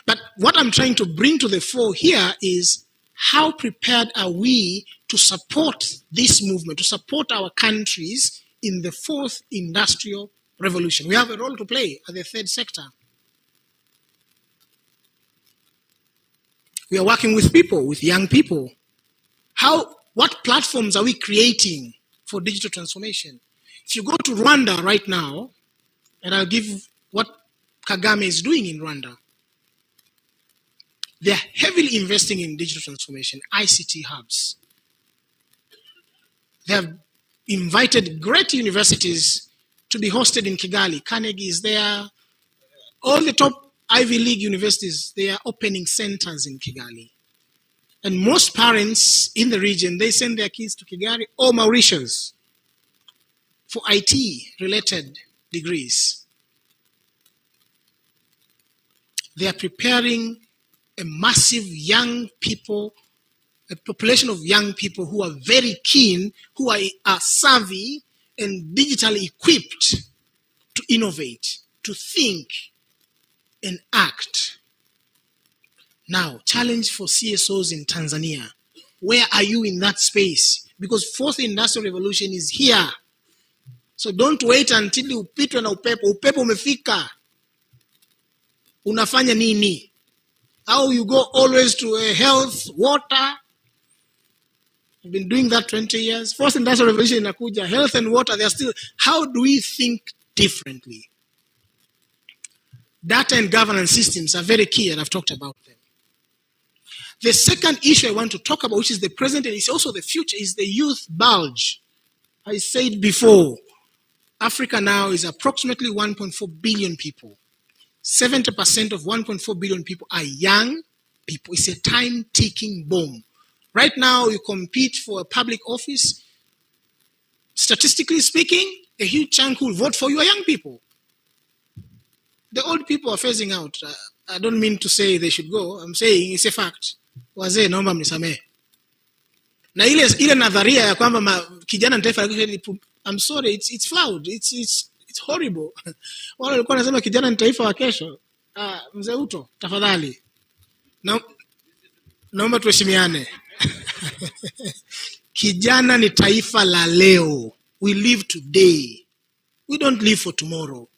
But what I'm trying to bring to the fore here is how prepared are we to support this movement, to support our countries in the 4th Industrial Revolution. We have a role to play as the 3rd sector. We are working with people, with young people. What platforms are we creating for digital transformation? If you go to Rwanda right now, and I'll give what Kagame is doing in Rwanda, they are heavily investing in digital transformation, ICT hubs. They have invited great universities to be hosted in Kigali. Carnegie is there. All the top Ivy League universities, they are opening centers in Kigali. And most parents in the region, they send their kids to Kigali or Mauritius for IT-related degrees. They are preparing a massive young people, a population of young people who are very keen, who are savvy and digitally equipped to innovate, to think and act. Now, challenge for CSOs in Tanzania. Where are you in that space? Because 4th Industrial Revolution is here. So don't wait until upitwe na upepo. Upepo umefika. Unafanya nini? How you go always to health, water. I've been doing that 20 years. 4th Industrial Revolution inakuja. Health and water, they are still. How do we think differently? Data and governance systems are very key, and I've talked about them. The second issue I want to talk about, which is the present and is also the future, is the youth bulge. I said before, Africa now is approximately 1.4 billion people. 70% of 1.4 billion people are young people. It's a time-ticking bomb. Right now, you compete for a public office. Statistically speaking, a huge chunk who will vote for you are young people. The old people are phasing out. I don't mean to say they should go. I'm saying it's a fact. Wazee naomba mnisamee. Na ile nadharia ya kwamba kijana ni taifa la kesho, I'm sorry, it's flawed. It's horrible. Wale walikuwa wanasema kijana ni taifa la kesho. Mzee Uto, tafadhali. Naomba tuheshimiane. Kijana ni taifa la leo. We live today. We don't live for tomorrow.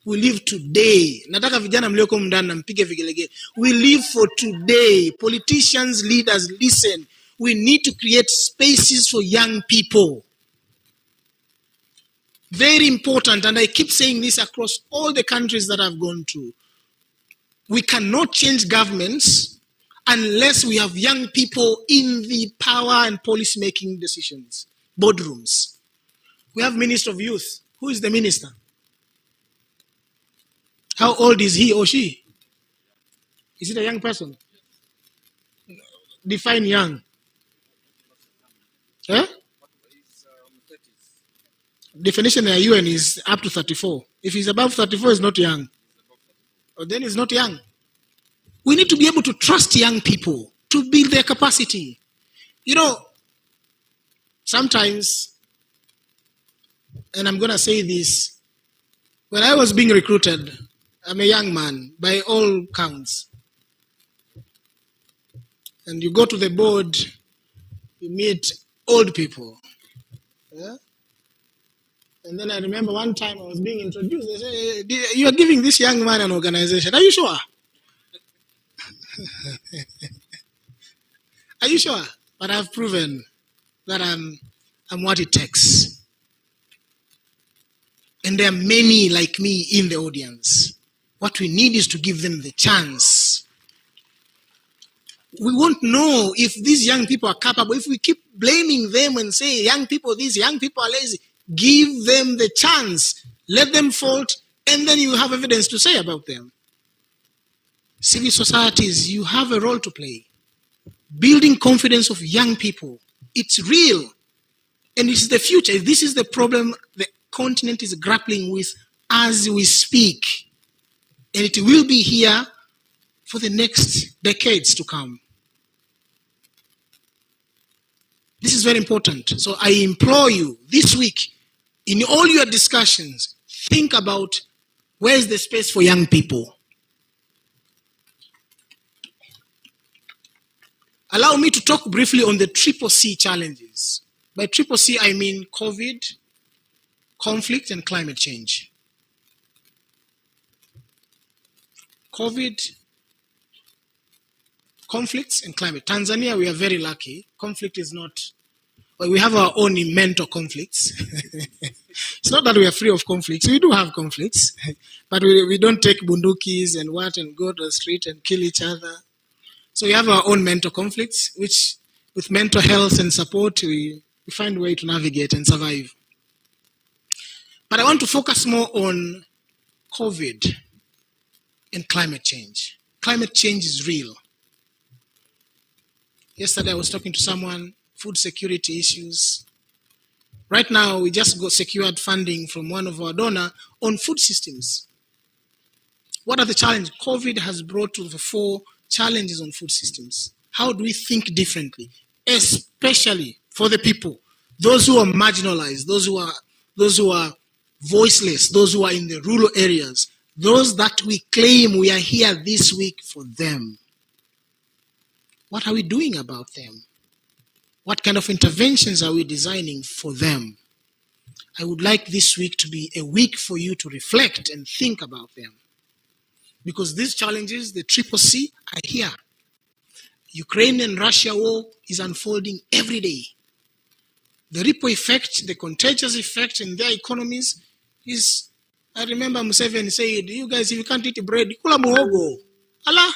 We live today. Nataka vijana mlioko mndani na mpige vigelegele. We live for today. Politicians, leaders, listen. We need to create spaces for young people. Very important, and I keep saying this across all the countries that I've gone to. We cannot change governments unless we have young people in the power and policy-making decisions, boardrooms. We have Minister of Youth. Who is the minister? How old is he or she? Is it a young person? Define young. Huh? Definition of UN is up to 34. If he's above 34, he's not young. Or then he's not young. We need to be able to trust young people to build their capacity. You know, sometimes, and I'm going to say this, when I was being recruited, I'm a young man by all counts. And you go to the board, you meet old people. Yeah? And then I remember one time I was being introduced. They said, "You are giving this young man an organization. Are you sure? Are you sure?" But I've proven that I'm what it takes. And there are many like me in the audience. What we need is to give them the chance. We won't know if these young people are capable. If we keep blaming them and say, young people are lazy, give them the chance. Let them fault, and then you have evidence to say about them. Civil societies, you have a role to play. Building confidence of young people. It's real. And it's the future. This is the problem the continent is grappling with as we speak. And it will be here for the next decades to come. This is very important. So I implore you this week, in all your discussions, think about where is the space for young people. Allow me to talk briefly on the CCC challenges. By CCC, I mean COVID, conflict, and climate change. COVID, conflicts, and climate. Tanzania, we are very lucky. Conflict is not, well, we have our own mental conflicts. It's not that we are free of conflicts. We do have conflicts, but we don't take bundukis and go to the street and kill each other. So we have our own mental conflicts, which with mental health and support, we find a way to navigate and survive. But I want to focus more on COVID and climate change. Climate change is real. Yesterday I was talking to someone, food security issues. Right now we just got secured funding from one of our donors on food systems. What are the challenges? COVID has brought to the fore challenges on food systems. How do we think differently? Especially for the people, those who are marginalized, those who are voiceless, those who are in the rural areas, those that we claim we are here this week for them. What are we doing about them? What kind of interventions are we designing for them? I would like this week to be a week for you to reflect and think about them. Because these challenges, the CCC, are here. Ukraine and Russia war is unfolding every day. The ripple effect, the contagious effect in their economies is, I remember Museveni said, you guys, if you can't eat bread, kula muhogo. Allah.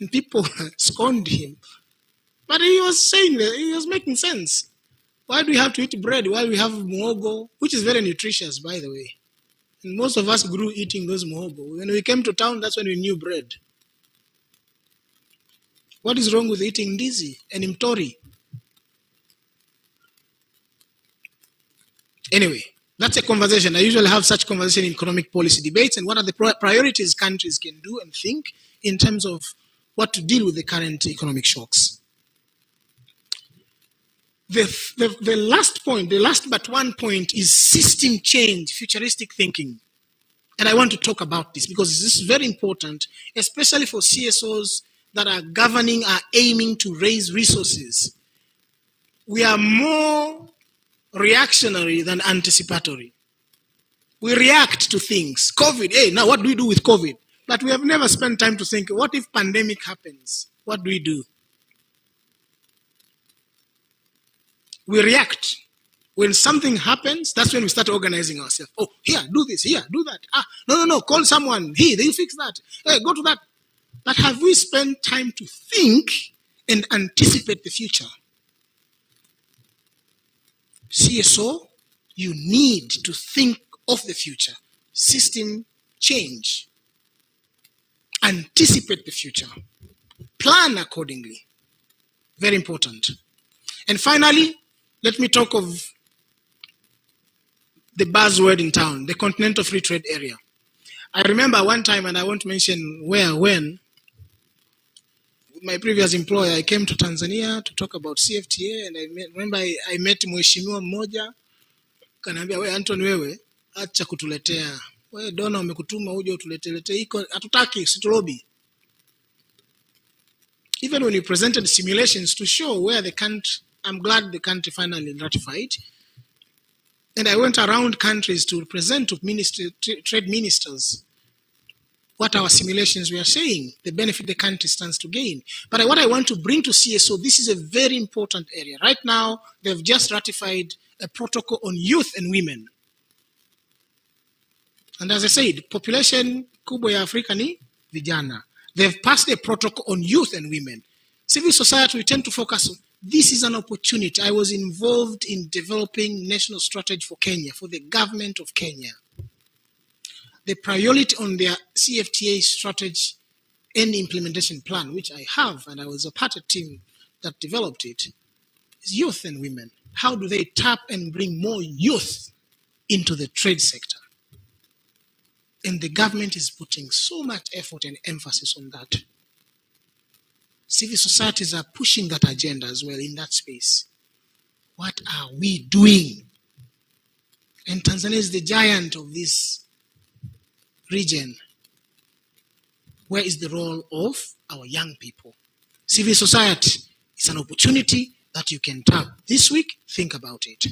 And people scorned him. But he was saying that, he was making sense. Why do we have to eat bread while we have muhogo, which is very nutritious, by the way. And most of us grew eating those muhogo. When we came to town, that's when we knew bread. What is wrong with eating ndizi and mtori? Anyway, that's a conversation. I usually have such conversation in economic policy debates and what are the priorities countries can do and think in terms of what to deal with the current economic shocks. The last point, the last but one point is system change, futuristic thinking. And I want to talk about this because this is very important, especially for CSOs that are governing, are aiming to raise resources. We are more reactionary than anticipatory. We react to things. COVID, hey, now what do we do with COVID? But we have never spent time to think, what if pandemic happens? What do we do? We react. When something happens, that's when we start organizing ourselves. Oh, here, do this, here, do that. No, call someone. Hey, they fix that. Hey, go to that. But have we spent time to think and anticipate the future? CSO, you need to think of the future. System change. Anticipate the future. Plan accordingly. Very important. And finally, let me talk of the buzzword in town, the Continental Free Trade Area. I remember one time, and I won't mention where, when, with my previous employer, I came to Tanzania to talk about CFTA, and I met mheshimiwa mmoja, kaniambia, we Anton wewe, acha kutuletea. We dona umekutuma uje utuletee, iko hatutaki situlobi. Even when you presented simulations to show where the country, I'm glad the country finally ratified. And I went around countries to present to trade ministers what our simulations were saying, the benefit the country stands to gain. But what I want to bring to CSO, this is a very important area. Right now, they've just ratified a protocol on youth and women. And as I said, population kubwa ya Afrika ni vijana. They've passed a protocol on youth and women. Civil society, we tend to focus on, this is an opportunity. I was involved in developing national strategy for Kenya, for the government of Kenya. The priority on their CFTA strategy and implementation plan, which I have, and I was a part of the team that developed it, is youth and women. How do they tap and bring more youth into the trade sector? And the government is putting so much effort and emphasis on that. Civil societies are pushing that agenda as well in that space. What are we doing? And Tanzania is the giant of this region. Where is the role of our young people? Civil society is an opportunity that you can tap. This week, think about it.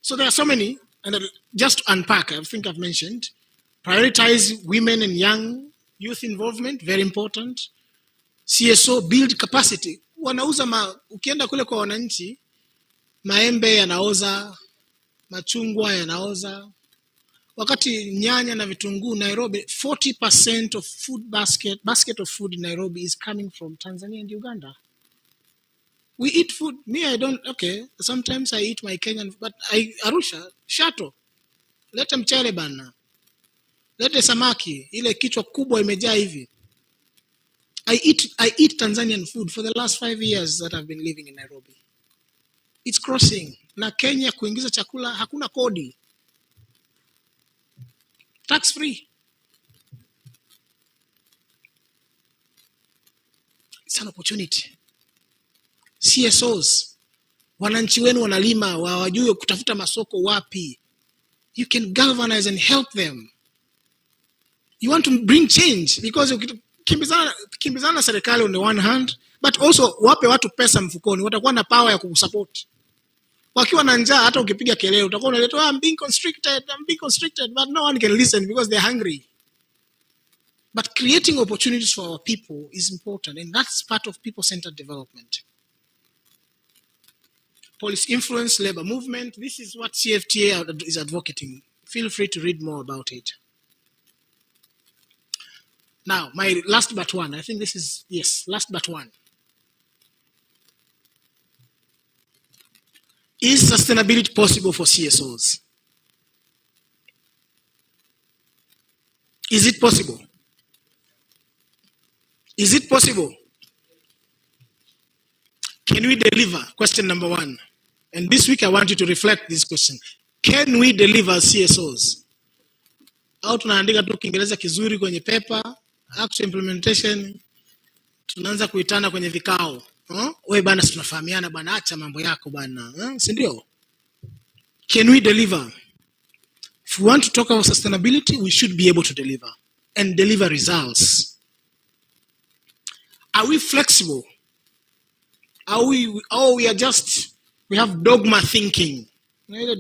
So there are so many, and just to unpack, I think I've mentioned, prioritize women and young youth involvement, very important. CSO, build capacity. Wanauza ukienda kule kwa wananchi, maembe yanaoza, machungwa yanaoza. Wakati nyanya na vitunguu Nairobi, 40% of food basket of food in Nairobi is coming from Tanzania and Uganda. We eat food. Me, I don't, okay, sometimes I eat my Kenyan, but Arusha, shato. Lete mchele bana. Lete samaki, ile kichwa kubwa imejaa hivi. I eat Tanzanian food for the last 5 years that I've been living in Nairobi. It's crossing. Na Kenya kuingiza chakula, hakuna kodi. Tax free. It's an opportunity. CSOs, wananchi wenu wanalima, hawajui kutafuta masoko wapi. You can galvanize and help them. You want to bring change because kimbizana serikali on the one hand, but also wape watu pesa mfukoni, watakuwa na power ya kusupport. Wakiwa na njaa hata ukipiga kelele utakuwa unaleta I'm being constricted, but no one can listen because they're hungry. But creating opportunities for our people is important, and that's part of people-centered development. Policy influence, labor movement, this is what CFTA is advocating. Feel free to read more about it. Now, my last but one, I think this is, yes, last but one. Is sustainability possible for CSOs? Is it possible? Is it possible? Can we deliver? Question number one. And this week I want you to reflect this question. Can we deliver CSOs? Au tunaandika tu Kiingereza kizuri kwenye paper, actual implementation, tunaanza kuitana kwenye vikao. Wewe bana tunafahamiana bana, acha mambo yako bana. Si ndio? Can we deliver? If we want to talk about sustainability, we should be able to deliver and deliver results. Are we flexible? We have dogma thinking,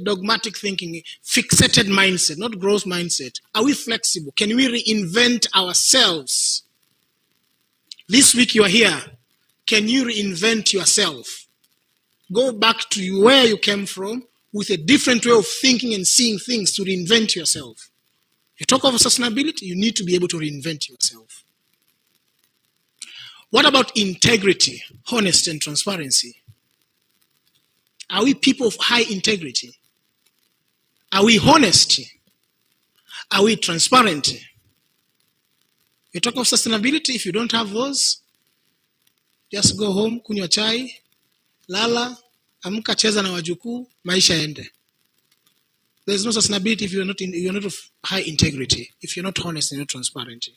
dogmatic thinking, fixated mindset, not growth mindset. Are we flexible? Can we reinvent ourselves? This week you are here. Can you reinvent yourself? Go back to where you came from with a different way of thinking and seeing things to reinvent yourself. You talk of sustainability, you need to be able to reinvent yourself. What about integrity, honesty, and transparency? Are we people of high integrity? Are we honest? Are we transparent? You talk of sustainability, if you don't have those, just go home, kunywa chai, lala, amka cheza na wajukuu, maisha ende. There's no sustainability if you're not of high integrity, if you're not honest and not transparent.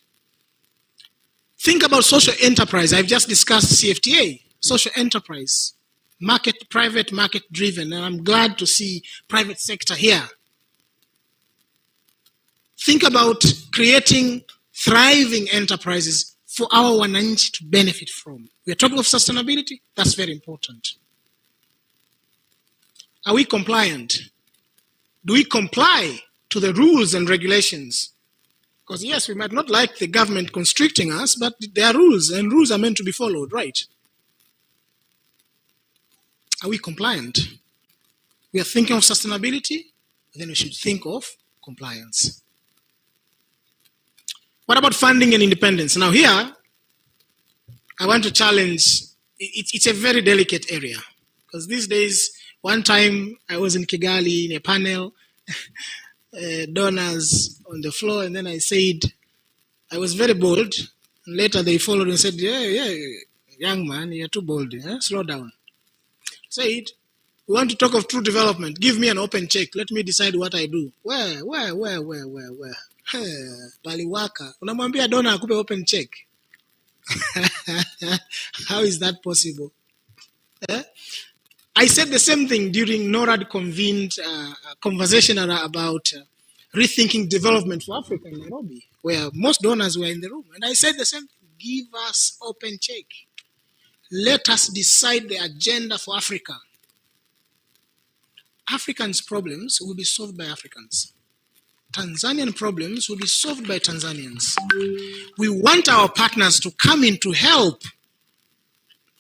Think about social enterprise. I've just discussed CFTA, social enterprise, private market driven, and I'm glad to see private sector here. Think about creating thriving enterprises for our wananchi to benefit from. We're talking of sustainability, that's very important. Are we compliant? Do we comply to the rules and regulations? Because yes, we might not like the government constricting us, but there are rules, and rules are meant to be followed, right? Are we compliant? We are thinking of sustainability, then we should think of compliance. What about funding and independence? Now here, I want to challenge, it's a very delicate area. Because these days, one time I was in Kigali in a panel, donors on the floor, and then I said, I was very bold. And later they followed and said, yeah, young man, you're too bold. Slow down. I said, we want to talk of true development. Give me an open check. Let me decide what I do. Where? Paliwaka. Unamwambia donor akupe open check. How is that possible? I said the same thing during NORAD convened conversation about rethinking development for Africa in Nairobi, where most donors were in the room. And I said the same thing. Give us open check. Let us decide the agenda for Africa. Africans' problems will be solved by Africans. Tanzanian problems will be solved by Tanzanians. We want our partners to come in to help.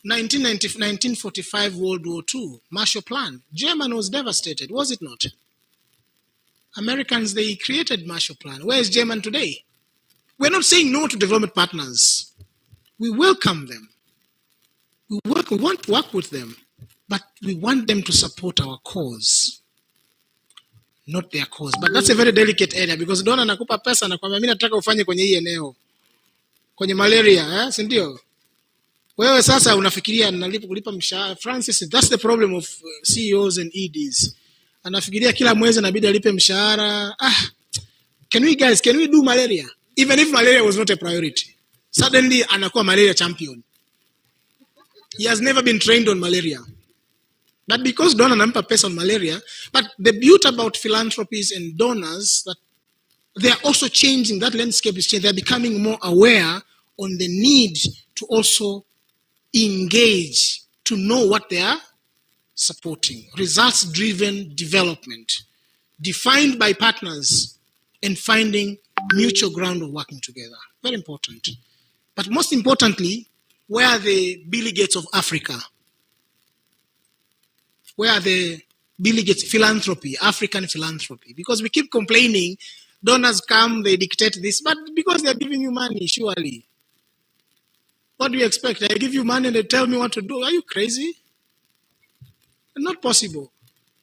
1945 World War II, Marshall Plan. Germany was devastated, was it not? Americans, they created Marshall Plan. Where is Germany today? We're not saying no to development partners. We welcome them. We want to work with them. But we want them to support our cause, not their cause. But that's a very delicate area because donor anakupa pesa na kwamba mimi nataka ufanye kwenye hii eneo. Kwenye malaria, si ndio? Wewe sasa unafikiria kulipa mshahara. Francis, that's the problem of CEOs and EDs. Anafikiria kila mwezi inabidi alipe mshahara. Can we do malaria? Even if malaria was not a priority. Suddenly anakuwa malaria champion. He has never been trained on malaria. But because donor anampa pesa on malaria, but the beauty about philanthropies and donors, that they are also changing, that landscape is changing. They're becoming more aware on the need to also engage, to know what they are supporting. Results-driven development, defined by partners and finding mutual ground of working together. Very important. But most importantly, where are the Bill Gates of Africa? Where are the Bill Gates philanthropy, African philanthropy? Because we keep complaining, donors come, they dictate this, but because they're giving you money, surely. What do you expect? I give you money and they tell me what to do. Are you crazy? Not possible.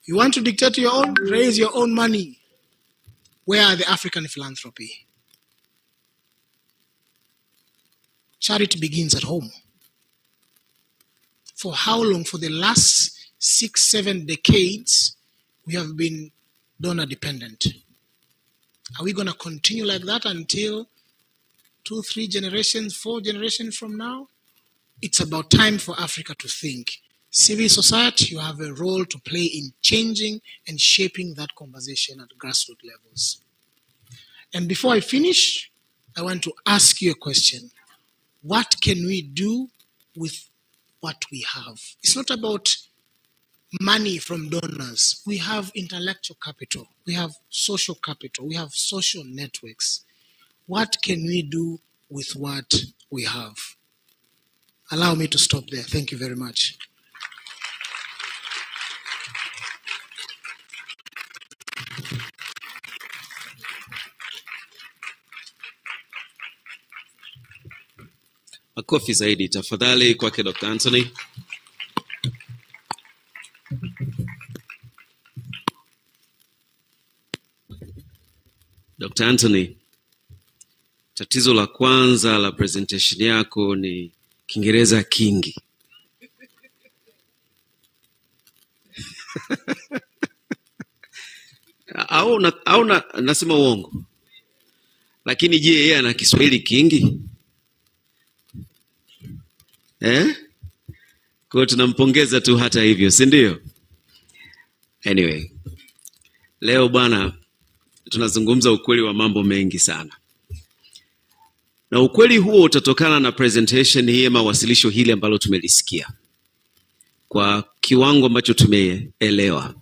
You want to dictate your own, raise your own money. Where are the African philanthropy? Charity begins at home. For how long? For the last 6-7 decades, we have been donor dependent. Are we going to continue like that until 2-3 generations, 4 generations from now? It's about time for Africa to think. Civil society, you have a role to play in changing and shaping that conversation at grassroots levels. And before I finish, I want to ask you a question. What can we do with what we have? It's not about money from donors. We have intellectual capital. We have social capital. We have social networks. What can we do with what we have? Allow me to stop there. Thank you very much. Makofi zaidi tafadhali kwake Dr. Anthony. Dr. Anthony, tatizo la kwanza la presentation yako ni Kiingereza kingi. au nasema uongo? Lakini je, yeye ana Kiswahili kingi? Kwa tunampongeza tu hata hivyo, si ndio? Anyway, leo bwana tunazungumza ukweli wa mambo mengi sana. Na ukweli huo utatokana na presentation hii ama wasilisho hili ambalo tumelisikia. Kwa kiwango ambacho tumeelewa.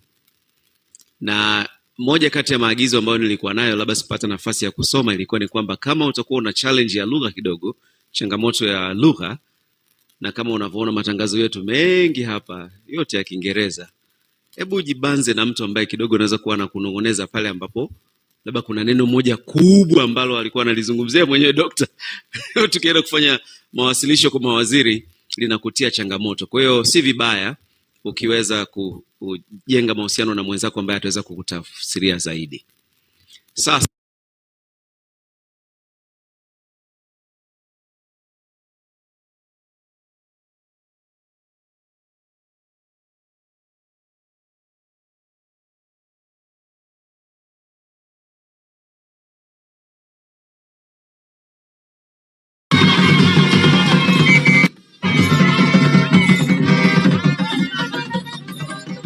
Na moja kati ya maagizo ambayo nilikuwa nayo, labda sipata nafasi ya kusoma, ilikuwa ni kwamba kama utakuwa una challenge ya lugha kidogo, changamoto ya lugha, na kama unavyoona matangazo yetu mengi hapa yote ya Kiingereza, hebu jibanze na mtu ambaye kidogo anaweza kuwa na kunongoneza pale ambapo labda kuna neno moja kubwa ambalo alikuwa analizungumzia mwenyewe dokta tukienda kufanya mawasilisho kwa mawaziri linakutia changamoto. Kwa hiyo si vibaya ukiweza kujenga mahusiano na mwenzako ambaye ataweza kukutafsiria zaidi. Sasa